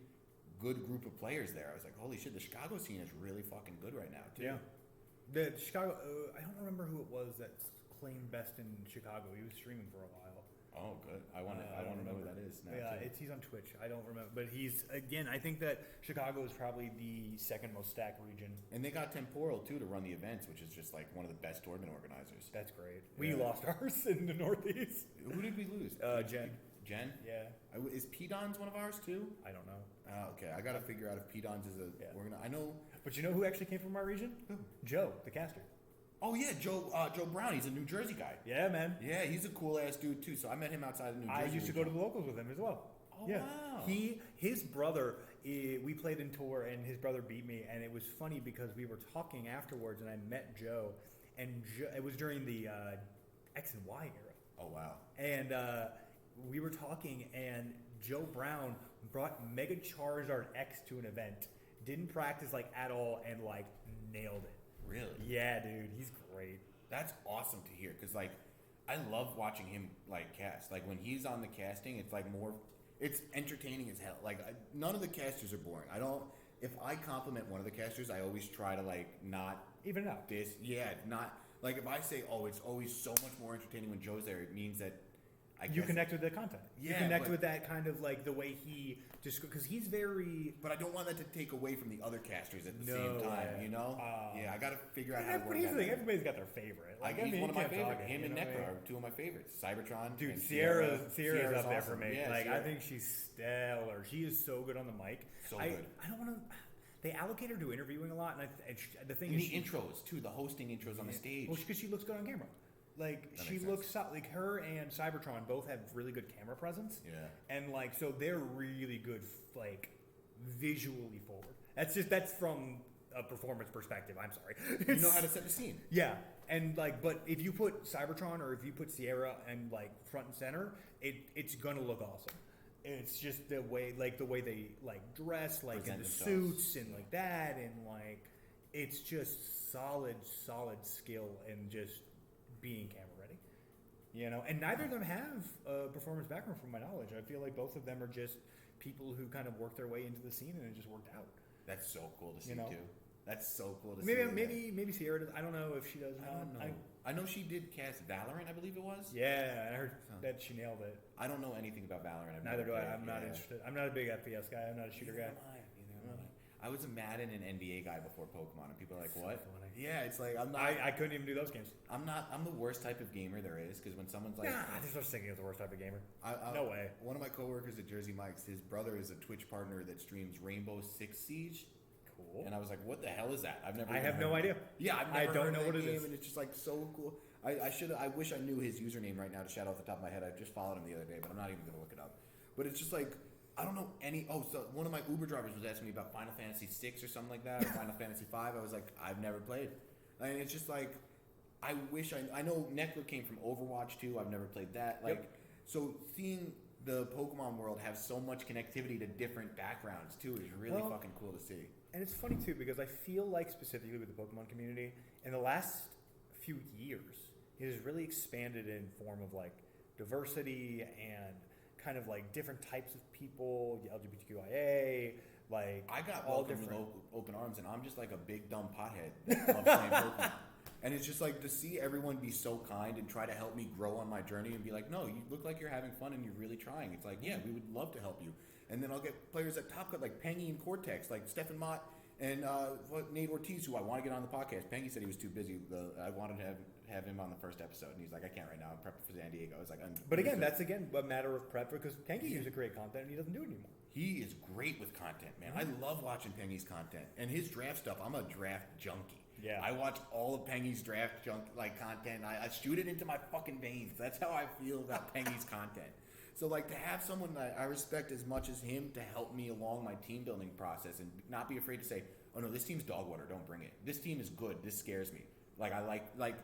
good group of players there. I was like, holy shit, the Chicago scene is really fucking good right now too. Yeah. The Chicago, I don't remember who it was that claimed best in Chicago. He was streaming for a while. Oh, good. I want to know who that is now. Yeah, he's on Twitch. I don't remember, but he's again. I think that Chicago is probably the second most stacked region. And they got Temporal too to run the events, which is just like one of the best tournament organizers. That's great. We lost ours in the Northeast. Who did we lose? Jen. Jen? Yeah. Is P-Don's one of ours too? I don't know. Okay, I got to figure out if P-Don's is a I know. But you know who actually came from our region? Who? Joe, the caster. Oh yeah, Joe Brown. He's a New Jersey guy. Yeah, man. Yeah, he's a cool ass dude too. So I met him outside of New Jersey. I used to go to the locals with him as well. Oh wow. His brother. We played in tour, and his brother beat me, and it was funny because we were talking afterwards, and I met Joe, and it was during the X and Y era. Oh wow. And we were talking, and Joe Brown brought Mega Charizard X to an event. Didn't practice like at all, and like nailed it. Really? Yeah, dude, he's great. That's awesome to hear because like I love watching him like cast. Like when he's on the casting, it's like it's entertaining as hell. Like none of the casters are boring. If I compliment one of the casters, I always try to like not even out. Not like if I say, oh, it's always so much more entertaining when Joe's there. It means that you connect with the content. Yeah, you connect with that kind of like the way he just because he's very. But I don't want that to take away from the other casters at the same time. You know? I got to figure out how to work. But here's the thing: everybody's got their favorite. Like he's one of my favorites. Him and Necro are two of my favoriets. Cybertron, dude. Sierra's up there awesome. for me. Yeah, like I think she's stellar. She is so good on the mic. So good. I don't want to. They allocate her to interviewing a lot, and the thing is, the intros too. The hosting intros on the stage. Well, because she looks good on camera. Like she looks like her and Cybertron both have really good camera presence. Yeah. And like so they're really good like visually forward. That's from a performance perspective. I'm sorry. You know how to set the scene. Yeah. And like but if you put Cybertron or if you put Sierra and like front and center, it's gonna look awesome. It's just the way they like dress like in the suits and like that and like it's just solid skill and just being camera ready, you know, and neither of them have a performance background from my knowledge. I feel like both of them are just people who kind of worked their way into the scene and it just worked out. That's so cool to see too. That's so cool to see. Maybe Sierra does. I don't know if she does. I don't know. I know she did cast Valorant, I believe it was. Yeah, I heard that she nailed it. I don't know anything about Valorant. Neither do I. I'm not interested. I'm not a big FPS guy. I'm not a shooter guy. I was a Madden and NBA guy before Pokemon, and people are like, "What?" So yeah, it's like I'm not. I couldn't even do those games. I'm the worst type of gamer there is because when someone's like, "Nah," there's no thinking of the worst type of gamer. No way. One of my coworkers at Jersey Mike's, his brother is a Twitch partner that streams Rainbow Six Siege. Cool. And I was like, "What the hell is that?" I have no idea. Yeah, I don't know what it is, and it's just like so cool. I wish I knew his username right now to shout off the top of my head. I just followed him the other day, but I'm not even gonna look it up. But it's just like. I don't know any. Oh, so one of my Uber drivers was asking me about Final Fantasy 6 or something like that, or Final Fantasy 5. I was like, I've never played. And it's just like, I wish I know Necro came from Overwatch too. I've never played that. Like, so seeing the Pokemon world have so much connectivity to different backgrounds too is really fucking cool to see. And it's funny too because I feel like specifically with the Pokemon community in the last few years, it has really expanded in form of like diversity and kind of like different types of people, LGBTQIA, like I got all different with open arms, and I'm just like a big dumb pothead that loves playing Pokemon. And it's just like to see everyone be so kind and try to help me grow on my journey and be like, no, you look like you're having fun and you're really trying. It's like, yeah, we would love to help you. And then I'll get players at Top Cut like Pengy and Cortex, like Stefan Mott and Nate Ortiz, who I want to get on the podcast. Pengy said he was too busy. I wanted to have him on the first episode, and he's like, I can't right now. I'm prepping for San Diego. I was like, but again, that's a matter of prep because Pengy used to create content, and he doesn't do it anymore. He is great with content, man. I love watching Pengy's content and his draft stuff. I'm a draft junkie. Yeah, I watch all of Pengy's draft content. I shoot it into my fucking veins. That's how I feel about Pengy's content. So, like, to have someone that I respect as much as him to help me along my team building process and not be afraid to say, oh, no, this team's dog water, don't bring it. This team is good. This scares me. Like, I like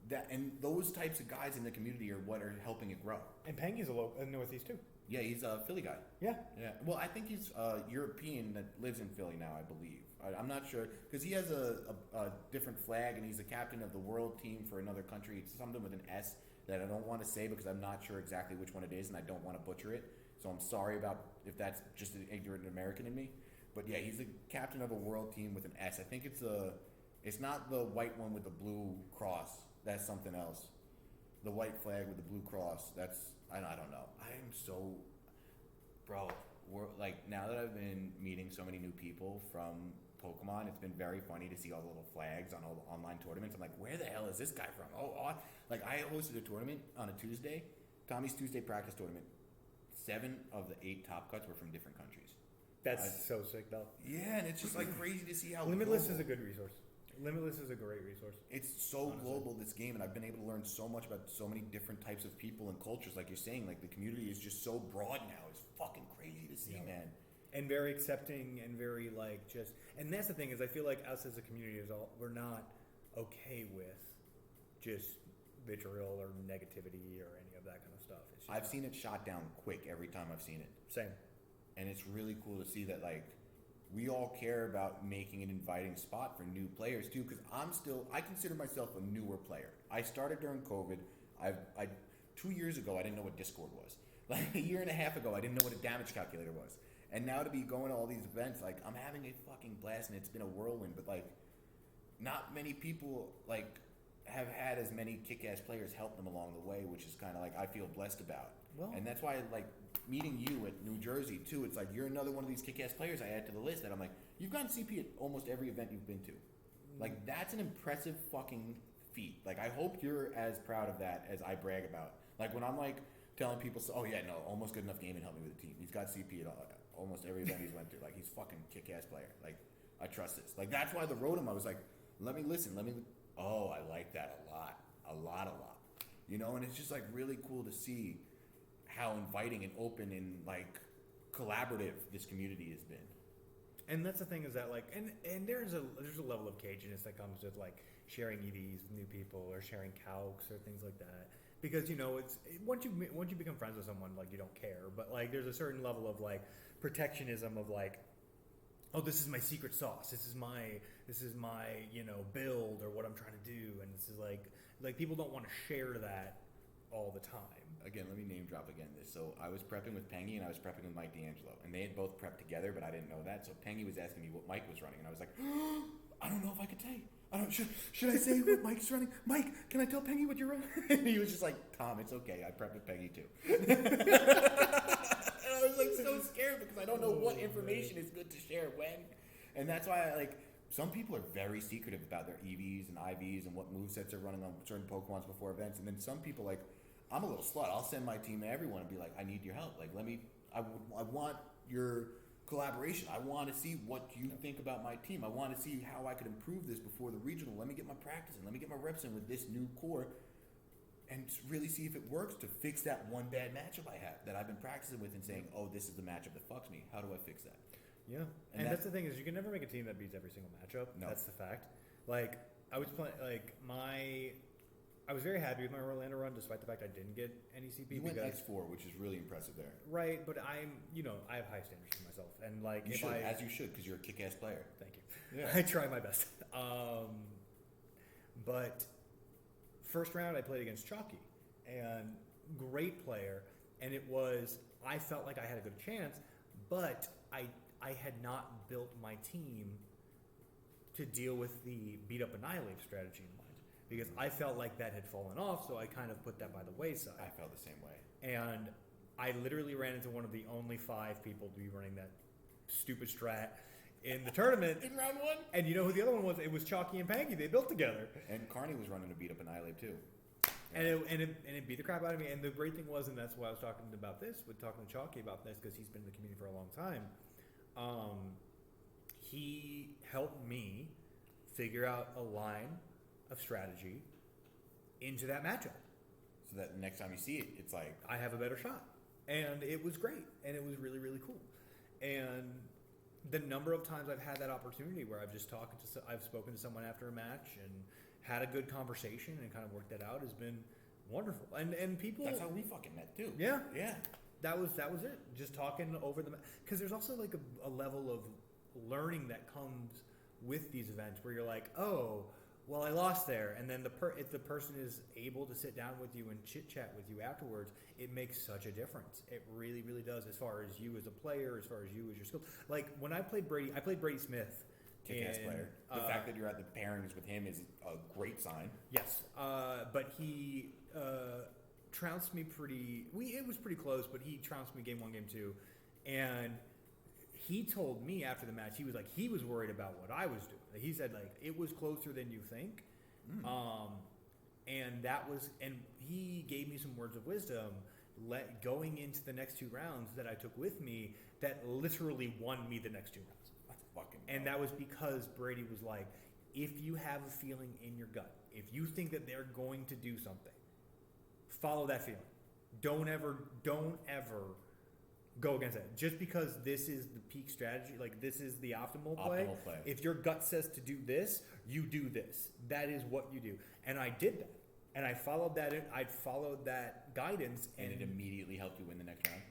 that. And those types of guys in the community are what are helping it grow. And Pengy's a Northeast, too. Yeah, he's a Philly guy. Yeah. Yeah. Well, I think he's European that lives in Philly now, I believe. I'm not sure. Because he has a different flag, and he's the captain of the world team for another country. It's something with an S that I don't want to say because I'm not sure exactly which one it is, and I don't want to butcher it. So I'm sorry about if that's just an ignorant American in me. But yeah, he's the captain of a world team with an S. I think it's not the white one with the blue cross. That's something else. The white flag with the blue cross. I don't know. I am so, bro. Now that I've been meeting so many new people from Pokemon, it's been very funny to see all the little flags on all the online tournaments. I'm like, where the hell is this guy from? I hosted a tournament on a Tuesday, Tommy's Tuesday practice tournament. 7 of the 8 top cuts were from different countries. That's so sick, though. Yeah, and it's just like crazy to see how Limitless global. is a good resource. Limitless is a great resource. It's so global, this game, and I've been able to learn so much about so many different types of people and cultures. Like you're saying, like the community is just so broad now. It's fucking crazy to see, man. And very accepting and very and that's the thing is I feel like us as a community we're not okay with just vitriol or negativity or any of that kind of stuff. I've seen it shot down quick every time I've seen it. Same. And it's really cool to see that we all care about making an inviting spot for new players too, because I consider myself a newer player. I started during COVID. 2 years ago I didn't know what Discord was. Like a year and a half ago I didn't know what a damage calculator was. And now to be going to all these events, I'm having a fucking blast, and it's been a whirlwind. But not many people have had as many kick-ass players help them along the way, which is kind of I feel blessed about. Well, and that's why meeting you at New Jersey too. It's you're another one of these kick-ass players I add to the list that I'm you've gotten CP at almost every event you've been to. That's an impressive fucking feat. I hope you're as proud of that as I brag about. When I'm telling people, oh yeah, no, almost good enough game and help me with the team. He's got CP at almost every event he's went through. He's fucking kick-ass player. I trust this. That's why the road him. I was let me listen. Oh, I like that a lot. You know, and it's just really cool to see how inviting and open and collaborative this community has been. And that's the thing is that and there's a level of caginess that comes with sharing EVs with new people or sharing calcs or things like that. Because it's once you become friends with someone, you don't care. But there's a certain level of protectionism of oh, this is my secret sauce. This is my build or what I'm trying to do, and this is people don't want to share that all the time. Again, let me name drop again this. So I was prepping with Pengy and I was prepping with Mike D'Angelo, and they had both prepped together, but I didn't know that. So Pengy was asking me what Mike was running, and I was like, I don't know if I could say. Should I say what Mike's running? Mike, can I tell Pengy what you're running? And he was just like, Tom, it's okay. I prepped with Pengy too. And I was so scared because I don't know what information is good to share when. And that's why some people are very secretive about their EVs and IVs and what movesets they're running on certain Pokemons before events. And then some people I'm a little slut. I'll send my team to everyone and be I need your help. I want your collaboration. I want to see what you think about my team. I want to see how I could improve this before the regional. Let me get my practice in. Let me get my reps in with this new core and really see if it works to fix that one bad matchup I have that I've been practicing with and saying, oh, this is the matchup that fucks me. How do I fix that? Yeah. And that's the thing is you can never make a team that beats every single matchup. No. That's the fact. I was playing, I was very happy with my Orlando run, despite the fact I didn't get any CP. You went X4, which is really impressive there. Right, but I have high standards for myself, and as you should, because you're a kick-ass player. Thank you. Yeah. I try my best. But first round I played against Chalky, and great player, and I felt like I had a good chance, but I had not built my team to deal with the beat up annihilate strategy in mind. Because I felt like that had fallen off, so I kind of put that by the wayside. I felt the same way. And I literally ran into one of the only 5 people to be running that stupid strat in the tournament. In round 1? And you know who the other one was? It was Chalky and Panky. They built together. And Carney was running to beat up Annihilate too. And it beat the crap out of me. And the great thing was, and that's why I was talking about this, talking to Chalky about this, because he's been in the community for a long time. He helped me figure out a line of strategy into that matchup. So that next time you see it, it's like... I have a better shot. And it was great. And it was really, really cool. And the number of times I've had that opportunity where I've spoken to someone after a match and had a good conversation and kind of worked that out has been wonderful. And people... That's how we fucking met, too. Yeah. Yeah. That was it. Just talking over the... Because there's also like a level of learning that comes with these events where you're like, oh, well, I lost there. And then if the person is able to sit down with you and chit-chat with you afterwards, it makes such a difference. It really, really does, as far as you as a player, as far as you as your skill. Like, when I played Brady Smith. Kick-ass player. The fact that you're at the pairings with him is a great sign. Yes. But he trounced me it was pretty close, but he trounced me game 1, game 2. And he told me after the match, he was worried about what I was doing. He said, like, it was closer than you think. And he gave me some words of wisdom going into the next 2 rounds that I took with me that literally won me the next 2 rounds. That's fucking And that was because Brady was like, if you have a feeling in your gut, if you think that they're going to do something, follow that feeling. Don't ever go against that. Just because this is the peak strategy, like this is the optimal play. If your gut says to do this, you do this. That is what you do. And I did that. And I followed that. I followed that guidance, and it immediately helped you win the next round.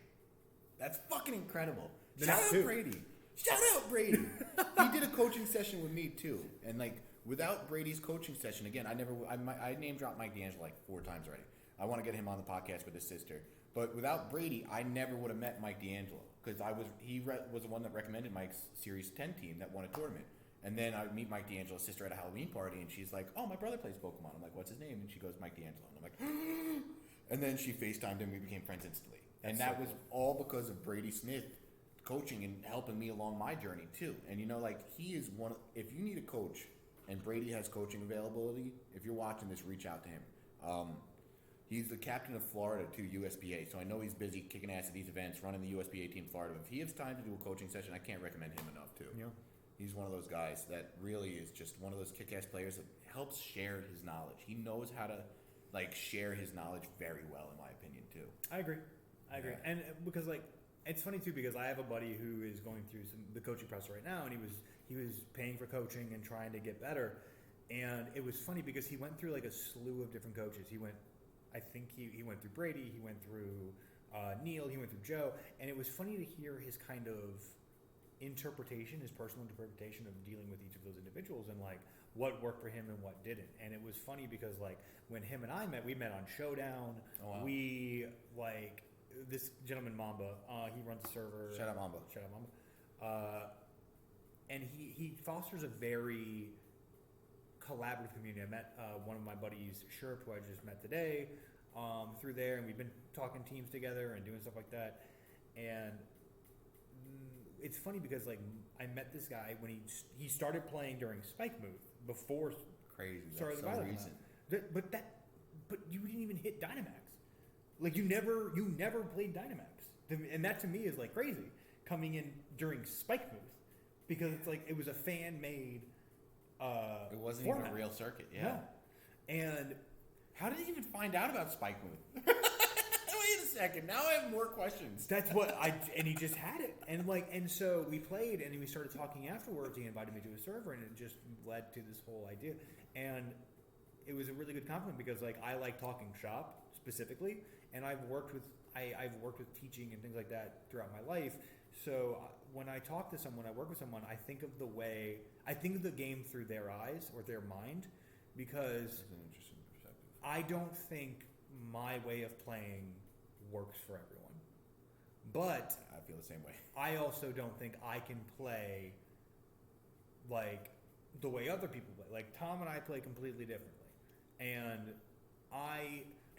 That's fucking incredible. The Shout next out two. Brady. Shout out Brady. He did a coaching session with me too, and like without Brady's coaching session, again, I name dropped Mike D'Angelo like 4 times already. I want to get him on the podcast with his sister. But without Brady, I never would have met Mike D'Angelo because he was the one that recommended Mike's Series 10 team that won a tournament. And then I meet Mike D'Angelo's sister at a Halloween party, and she's like, "Oh, my brother plays Pokemon." I'm like, "What's his name?" And she goes, "Mike D'Angelo." And I'm like, and then she FaceTimed him. We became friends instantly. And that was all because of Brady Smith coaching and helping me along my journey too. And you know, like he is if you need a coach and Brady has coaching availability, if you're watching this, reach out to him. He's the captain of Florida to USPA, so I know he's busy kicking ass at these events, running the USPA team Florida. If he has time to do a coaching session, I can't recommend him enough too. Yeah. He's one of those guys that really is just one of those kick-ass players that helps share his knowledge. He knows how to like share his knowledge very well, in my opinion too. I agree. Yeah. And because like it's funny too because I have a buddy who is going through the coaching process right now, and he was paying for coaching and trying to get better. And it was funny because he went through like a slew of different coaches. He went through Brady, he went through Neil, he went through Joe, and it was funny to hear his kind of interpretation, his personal interpretation of dealing with each of those individuals and like what worked for him and what didn't. And it was funny because like when him and I met, we met on Showdown. Oh, wow. We like this gentleman Mamba, he runs a server. Shout out Mamba. And he fosters a very collaborative community. I met one of my buddies, Sherp, who I just met today, through there, and we've been talking teams together and doing stuff like that. And it's funny because like I met this guy when he started playing during Spike Move before crazy. Started That's so recent. But you didn't even hit Dynamax. Like you never played Dynamax, and that to me is like crazy coming in during Spike Move because it's like it was a fan made. It wasn't format. even a real circuit, yeah. No. And how did he even find out about Spike Move? Wait a second, now I have more questions. That's and he just had it, and so we played, and we started talking afterwards. He invited me to his server, and it just led to this whole idea, and it was a really good compliment because like I like talking shop specifically, and I've worked with teaching and things like that throughout my life. So when I talk to someone, I work with someone, I think of the game through their eyes or their mind, because That's an interesting perspective. I don't think my way of playing works for everyone. But I feel the same way. I also don't think I can play like the way other people play. Like Tom and I play completely differently. And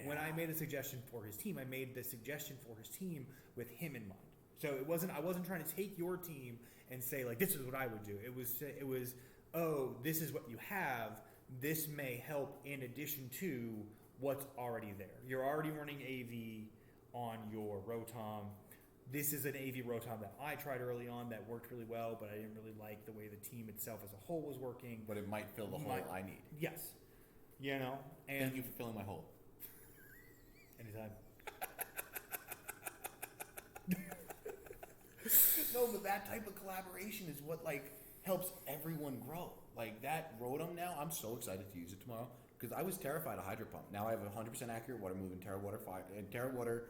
when I made a suggestion for his team, I made the suggestion for his team with him in mind. So I wasn't trying to take your team and say like this is what I would do. It was oh, this is what you have. This may help in addition to what's already there. You're already running AV on your Rotom. This is an AV Rotom that I tried early on that worked really well, but I didn't really like the way the team itself as a whole was working. But it might fill the hole I need. Yes. You know? And thank you for filling my hole. Anytime. No, but that type of collaboration is what like helps everyone grow. Like that Rotom now, I'm so excited to use it tomorrow because I was terrified of Hydro Pump. Now I have a 100% accurate water move in Terra Water 5 and Terra Water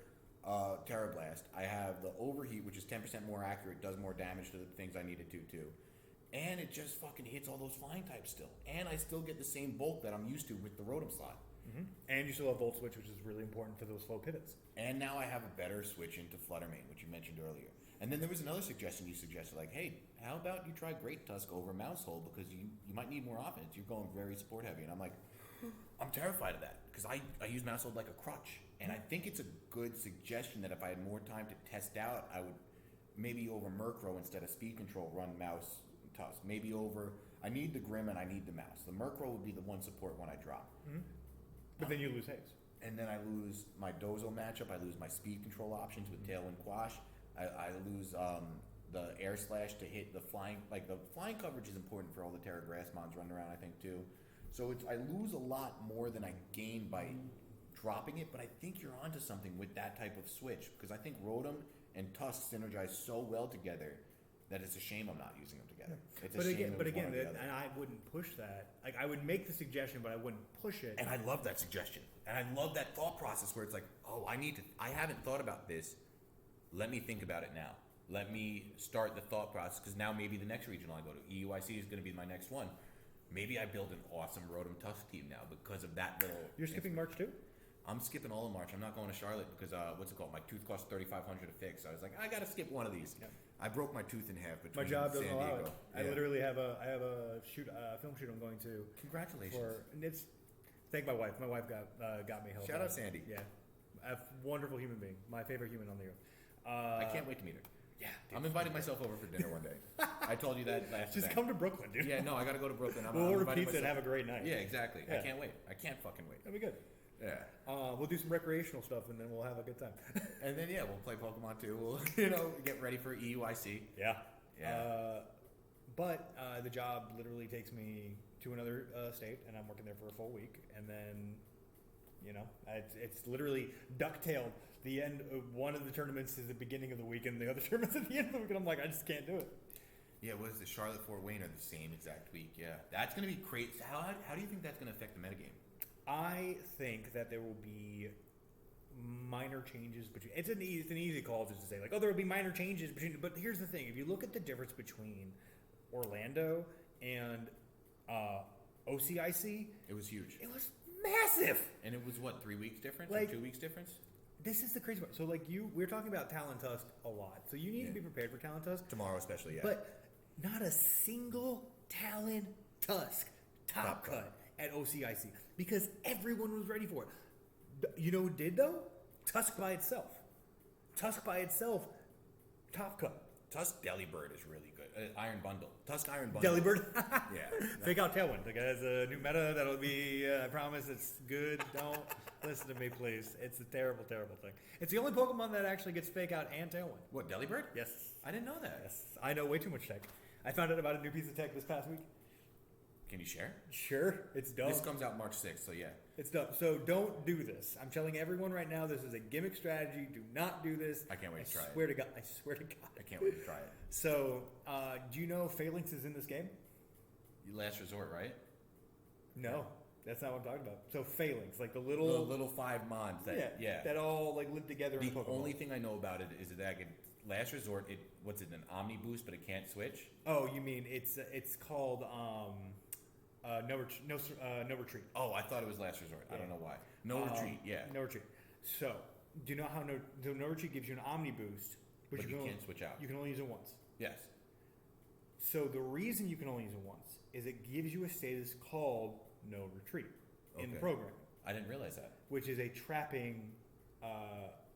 Terra Blast. I have the Overheat, which is 10% more accurate, does more damage to the things I need it to too. And it just fucking hits all those flying types still. And I still get the same bulk that I'm used to with the Rotom slot. Mm-hmm. And you still have Volt Switch, which is really important for those slow pivots. And now I have a better switch into Flutter Mane, which you mentioned earlier. And then there was another suggestion you suggested, like, hey, how about you try Great Tusk over Mouse Hole because you might need more offense. You're going very support heavy. And I'm like, I'm terrified of that because I use Mouse Hole like a crutch. And I think it's a good suggestion that if I had more time to test out, I would maybe over Murkrow instead of Speed Control run Mouse Tusk. Maybe over, I need the Grim and I need the Mouse. The Murkrow would be the one support when I drop. Mm-hmm. But then you lose haste. And then I lose my Dozo matchup. I lose my speed control options with Tailwind Quash. I lose the Air Slash to hit the flying. Like the flying coverage is important for all the Terra Grass mons running around, I think, too. So I lose a lot more than I gain by dropping it. But I think you're onto something with that type of switch because I think Rotom and Tusk synergize so well together that it's a shame I'm not using them together. It's a shame but again, and I wouldn't push that. Like I would make the suggestion, but I wouldn't push it. And I love that suggestion. And I love that thought process where it's like, oh, I haven't thought about this. Let me think about it now. Let me start the thought process because now maybe the next regional I go to, EUIC, is going to be my next one. Maybe I build an awesome Rotom Tusk team now because of that little. You're skipping March too? I'm skipping all of March. I'm not going to Charlotte because what's it called? My tooth costs $3,500 to fix. So I was like, I got to skip one of these. Yeah. I broke my tooth in half between my job doesn't San allow Diego. it. I literally have a film shoot I'm going to. Congratulations. Thank my wife. My wife got me help. Shout out Sandy. Yeah, a wonderful human being. My favorite human on the earth. I can't wait to meet her. Yeah, dude, I'm inviting myself over for dinner one day. I told you that last Just come to Brooklyn, dude. Yeah, no, I got to go to Brooklyn. We'll order pizza and have a great night. Yeah, exactly. Yeah. I can't wait. I can't fucking wait. That'll be good. Yeah. We'll do some recreational stuff and then we'll have a good time. And then we'll play Pokemon too. We'll get ready for EUIC. Yeah. Yeah. But the job literally takes me to another state, and I'm working there for a full week, and then it's literally ducktailed. The end of one of the tournaments is the beginning of the week, and the other tournament's at the end of the week, and I'm like, I just can't do it. Yeah, what is it? Charlotte Fort Wayne are the same exact week. Yeah, that's going to be crazy. How do you think that's going to affect the metagame? I think that there will be minor changes between. It's an easy call just to say like, oh, there will be minor changes between. But here's the thing: if you look at the difference between Orlando and OCIC, it was huge. It was massive. And it was what, 3 weeks difference like, or 2 weeks difference? This is the crazy part. So like we're talking about Talon Tusk a lot. So you need to be prepared for Talon Tusk tomorrow, especially. Yeah. But not a single Talon Tusk top cut at OCIC because everyone was ready for it. You know who did though? Tusk by itself. Tusk by itself, top cut. Tusk Delibird is really good. Iron Bundle. Tusk Iron Bundle. Delibird? Yeah. Fake out Tailwind. Like, it has a new meta that'll be, I promise it's good. Don't listen to me, please. It's a terrible, terrible thing. It's the only Pokemon that actually gets Fake Out and Tailwind. What, Delibird? Yes. I didn't know that. Yes. I know way too much tech. I found out about a new piece of tech this past week. Can you share? Sure. It's dumb. This comes out March 6th, so yeah. It's dumb. So don't do this. I'm telling everyone right now, this is a gimmick strategy. Do not do this. I can't wait to try it. I swear to God. I swear to God. I can't wait to try it. So, do you know Phalanx is in this game? Last Resort, right? No. That's not what I'm talking about. So Phalanx, like the little 5 mons that that all like live together in Pokemon. The only thing I know about it is that I could Last Resort, what's it, an Omni Boost, but it can't switch? Oh, you mean it's called No Retreat. Oh, I thought it was Last Resort. I don't know why. No Retreat, yeah. No Retreat. So, do you know how No Retreat gives you an Omni Boost, but you can't switch out. You can only use it once. Yes. So the reason you can only use it once is it gives you a status called No Retreat in the program. I didn't realize that. Which is a trapping.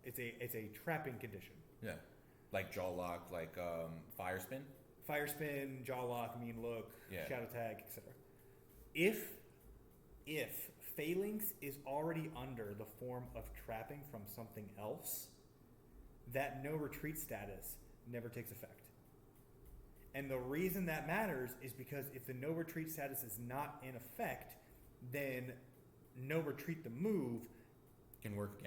It's a trapping condition. Yeah. Like jaw lock, like fire spin. Fire spin, jaw lock, mean look, Yeah. shadow tag, etc. If Phalanx is already under the form of trapping from something else, that no retreat status never takes effect. And the reason that matters is because if the no retreat status is not in effect, then no retreat the move Can work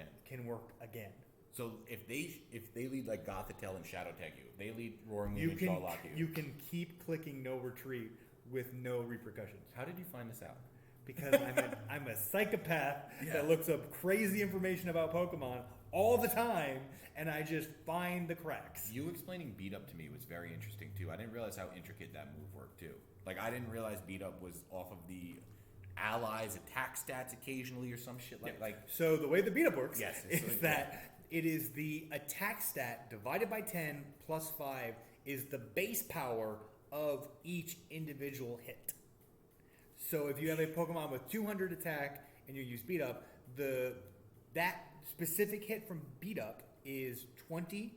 again. So if they lead like Gothitelle and Shadow Tag you, they lead Roaring Wind and Jaw Lock you. You can keep clicking no retreat with no repercussions. How did you find this out? Because I'm a psychopath that looks up crazy information about Pokemon all the time, and I just find the cracks. You explaining Beat Up to me was very interesting too. I didn't realize how intricate that move worked too. Like I didn't realize Beat Up was off of the allies' attack stats occasionally or some shit like. So the way the Beat Up works is that it is the attack stat divided by 10 plus 5 is the base power of each individual hit. So if you have a Pokemon with 200 attack and you use Beat Up, that specific hit from Beat Up is 20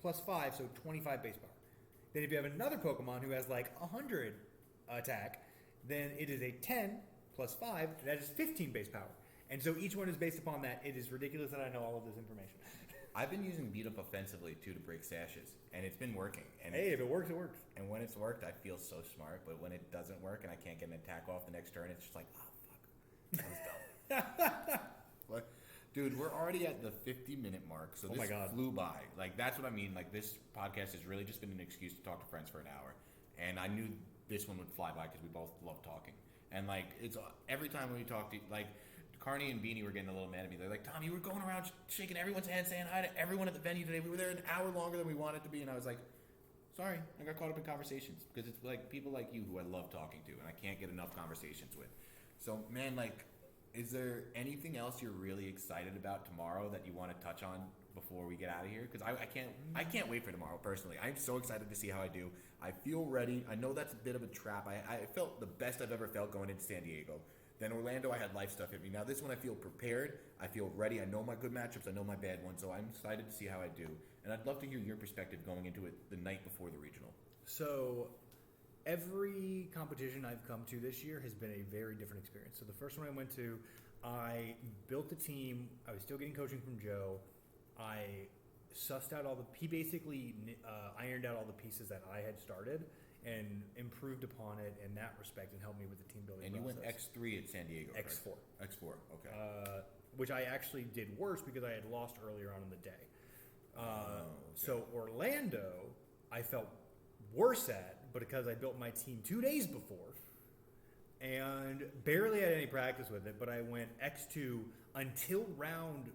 plus 5, so 25 base power. Then if you have another Pokemon who has like 100 attack, then it is a 10 plus 5, that is 15 base power. And so each one is based upon that. It is ridiculous that I know all of this information. I've been using Beat Up offensively too to break sashes, and it's been working. And hey, if it works, it works. And when it's worked, I feel so smart. But when it doesn't work and I can't get an attack off the next turn, it's just like, oh fuck, that was dumb. What? Dude, we're already at the 50-minute mark, so this flew by. Like that's what I mean. Like this podcast has really just been an excuse to talk to friends for an hour, and I knew this one would fly by because we both love talking. And like it's every time we talk to like. Carney and Beanie were getting a little mad at me. They're like, Tom, you were going around shaking everyone's hand, saying hi to everyone at the venue today. We were there an hour longer than we wanted to be. And I was like, sorry, I got caught up in conversations. Because it's like people like you who I love talking to, and I can't get enough conversations with. So, man, like, is there anything else you're really excited about tomorrow that you want to touch on before we get out of here? Because I can't wait for tomorrow, personally. I'm so excited to see how I do. I feel ready. I know that's a bit of a trap. I felt the best I've ever felt going into San Diego. Then Orlando, I had life stuff hit me. Now this one, I feel prepared. I feel ready. I know my good matchups. I know my bad ones. So I'm excited to see how I do. And I'd love to hear your perspective going into it the night before the regional. So every competition I've come to this year has been a very different experience. So the first one I went to, I built the team. I was still getting coaching from Joe. I sussed out he basically ironed out all the pieces that I had started and improved upon it in that respect and helped me with the team building process. And you went X3 at San Diego, X4. Right? X4, okay. Which I actually did worse because I had lost earlier on in the day. Okay. So Orlando, I felt worse at, but because I built my team 2 days before and barely had any practice with it, but I went X2 until round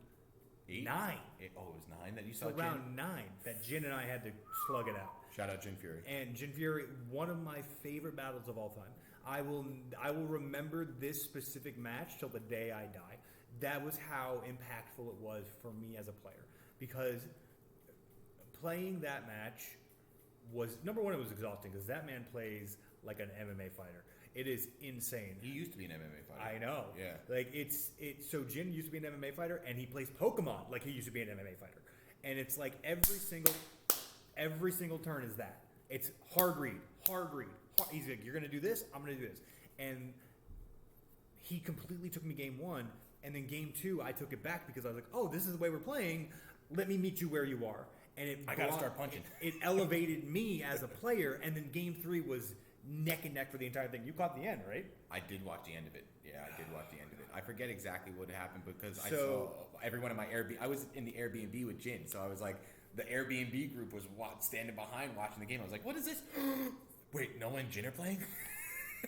9. It was 9 that you saw. So round 9 that Jin and I had to slug it out. Shout out Jin Fury. And Jin Fury, one of my favorite battles of all time. I will remember this specific match till the day I die. That was how impactful it was for me as a player. Because playing that match was, number one, it was exhausting because that man plays like an MMA fighter. It is insane. He used to be an MMA fighter. I know. Yeah. Like so Jin used to be an MMA fighter and he plays Pokemon like he used to be an MMA fighter. And it's like every single turn is that. It's hard read. He's like, you're going to do this, I'm going to do this. And he completely took me game 1. And then game 2, I took it back because I was like, oh, this is the way we're playing. Let me meet you where you are. And I got to start punching. It elevated me as a player. And then game 3 was neck and neck for the entire thing. You caught the end, right? I did watch the end of it. Yeah, I did watch the end of it. I forget exactly what happened because I saw everyone in my Airbnb. I was in the Airbnb with Jin. So I was like, the Airbnb group was standing behind watching the game. I was like, what is this? Wait, Noah and Jin are playing?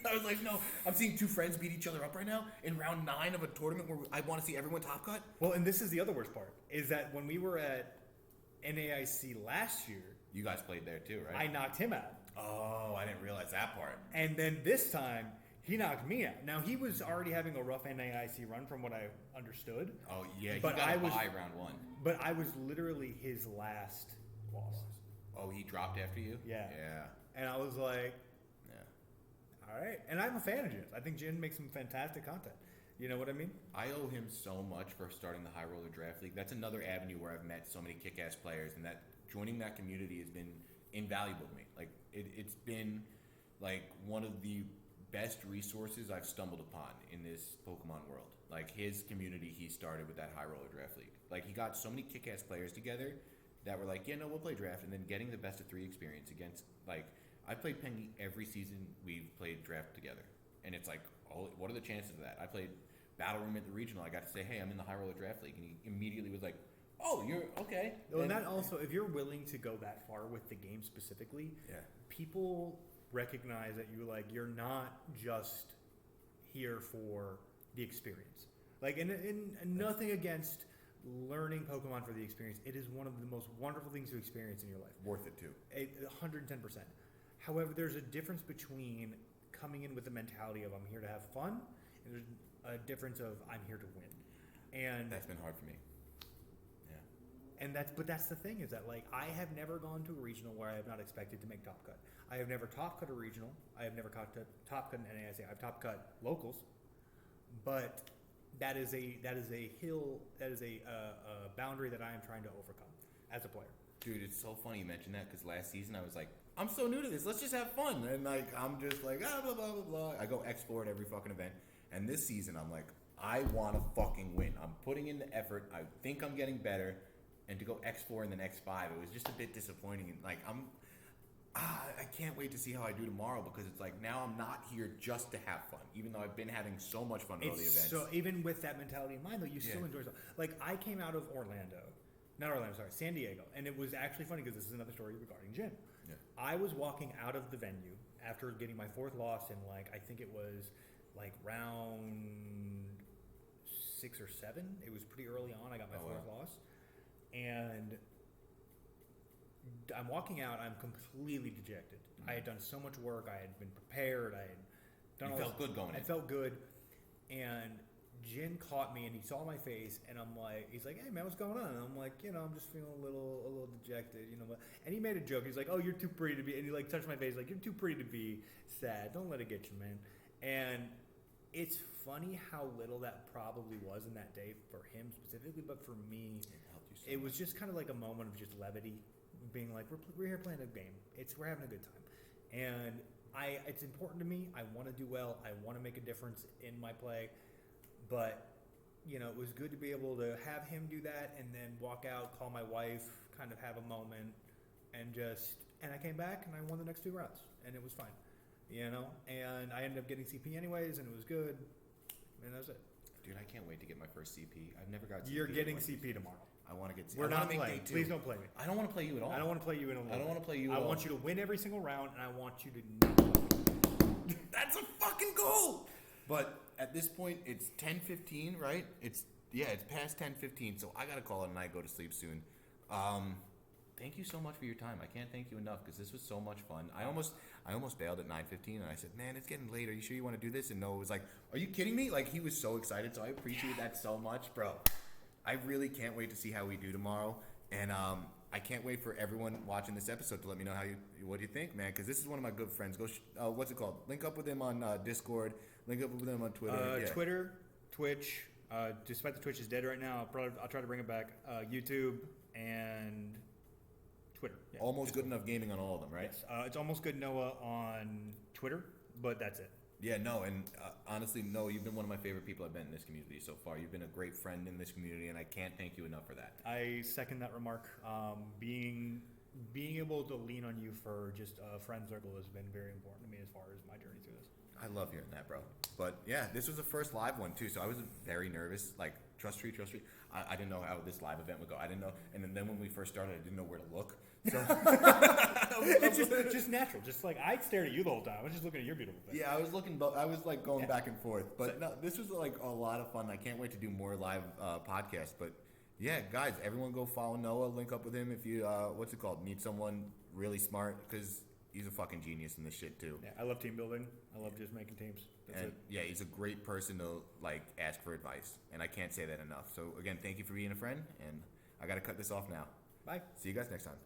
I was like, no, I'm seeing two friends beat each other up right now in round 9 of a tournament where I want to see everyone top cut. Well, and this is the other worst part, is that when we were at NAIC last year... You guys played there too, right? I knocked him out. Oh, I didn't realize that part. And then this time, he knocked me out. Now, he was already having a rough NAIC run from what I understood. Oh, yeah, he got a bye round 1. But I was literally his last loss. Oh, he dropped after you? Yeah. Yeah. And I was like... Yeah. All right. And I'm a fan of Jin. I think Jin makes some fantastic content. You know what I mean? I owe him so much for starting the High Roller Draft League. That's another avenue where I've met so many kick-ass players, and that joining that community has been invaluable to me. Like it's been like one of the best resources I've stumbled upon in this Pokemon world. Like his community he started with that High Roller Draft League. Like he got so many kick-ass players together that were like, yeah, no, we'll play draft, and then getting the best of 3 experience against, like, I played Pengy every season we've played draft together. And it's like, oh, what are the chances of that? I played Battle Room at the regional. I got to say, hey, I'm in the High Roller Draft League. And he immediately was like, oh, you're okay. Well, and that also, if you're willing to go that far with the game specifically, people recognize that you're not just here for the experience. Like, and nothing against learning Pokemon for the experience. It is one of the most wonderful things to experience in your life. Worth it too. 110%. However, there's a difference between coming in with the mentality of I'm here to have fun, and there's a difference of I'm here to win. And that's been hard for me. Yeah. And that's the thing is that like I have never gone to a regional where I have not expected to make top cut. I have never top cut a regional. I have never top cut an NAIC. I've top cut locals, but that is a hill, that is a boundary that I am trying to overcome as a player. Dude, it's so funny you mentioned that because last season I was like, I'm so new to this. Let's just have fun. And like, I'm just like, blah, blah, blah, blah. I go explore at every fucking event. And this season I'm like, I want to fucking win. I'm putting in the effort. I think I'm getting better. And to go explore in the next 5, it was just a bit disappointing. And like, I can't wait to see how I do tomorrow because it's like now I'm not here just to have fun, even though I've been having so much fun with all the events. So even with that mentality in mind, though, you still enjoy stuff. Like I came out of San Diego, and it was actually funny because this is another story regarding Jin. Yeah. I was walking out of the venue after getting my 4th loss in I think it was like round 6 or 7. It was pretty early on. I got my 4th loss, and I'm walking out. I'm completely dejected. I had done so much work. I had been prepared. I had done. You felt good going in. I felt good, and Jin caught me, and he saw my face, and I'm like, he's like, "Hey man, what's going on?" And I'm like, I'm just feeling a little dejected, And he made a joke. He's like, "Oh, you're too pretty to be," and he like touched my face, like, "You're too pretty to be sad. Don't let it get you, man." And it's funny how little that probably was in that day for him specifically, but for me, it was just kind of like a moment of just levity. Being like we're here playing a game. We're having a good time, and it's important to me. I want to do well. I want to make a difference in my play, but it was good to be able to have him do that and then walk out, call my wife, kind of have a moment, and I came back and I won the next 2 rounds and it was fine, And I ended up getting CP anyways, and it was good, and that was it. Dude, I can't wait to get my first CP. I've never got CP. You're getting CP tomorrow. I want to get. We're not playing. Please don't play me. I don't want to play you at all. I don't want to play you in a. I don't want to play you. I want you to win every single round, and I want you to. Not That's a fucking goal. But at this point, it's 10:15, right? It's past 10:15, so I gotta call it and I go to sleep soon. Thank you so much for your time. I can't thank you enough because this was so much fun. I almost bailed at 9:15, and I said, "Man, it's getting late. Are you sure you want to do this?" And Noah was like, "Are you kidding me?" Like he was so excited. So I appreciate that so much, bro. I really can't wait to see how we do tomorrow, and I can't wait for everyone watching this episode to let me know what you think, man. Because this is one of my good friends. Go, what's it called? Link up with him on Discord. Link up with him on Twitter. Twitter, Twitch. Despite the Twitch is dead right now, I'll try to bring it back. YouTube and Twitter. Yeah, almost good enough gaming on all of them, right? Yes. It's almost good Noah on Twitter, but that's it. Yeah, no, and honestly, no, you've been one of my favorite people I've met in this community so far. You've been a great friend in this community, and I can't thank you enough for that. I second that remark. Being able to lean on you for just a friend circle has been very important to me as far as my journey through this. I love hearing that, bro. But yeah, this was the first live one too, so I was very nervous. Like trust tree. I didn't know how this live event would go. I didn't know, and then when we first started, I didn't know where to look. So it's just natural. Just like I stared at you the whole time. I was just looking at your beautiful face. Yeah, I was looking. I was like going back and forth. But no, this was like a lot of fun. I can't wait to do more live podcasts. But yeah, guys, everyone go follow Noah. Link up with him if you need someone really smart because he's a fucking genius in this shit too. Yeah, I love team building. I love just making teams. That's it. Yeah, he's a great person to like ask for advice, and I can't say that enough. So again, thank you for being a friend, and I got to cut this off now. Bye. See you guys next time.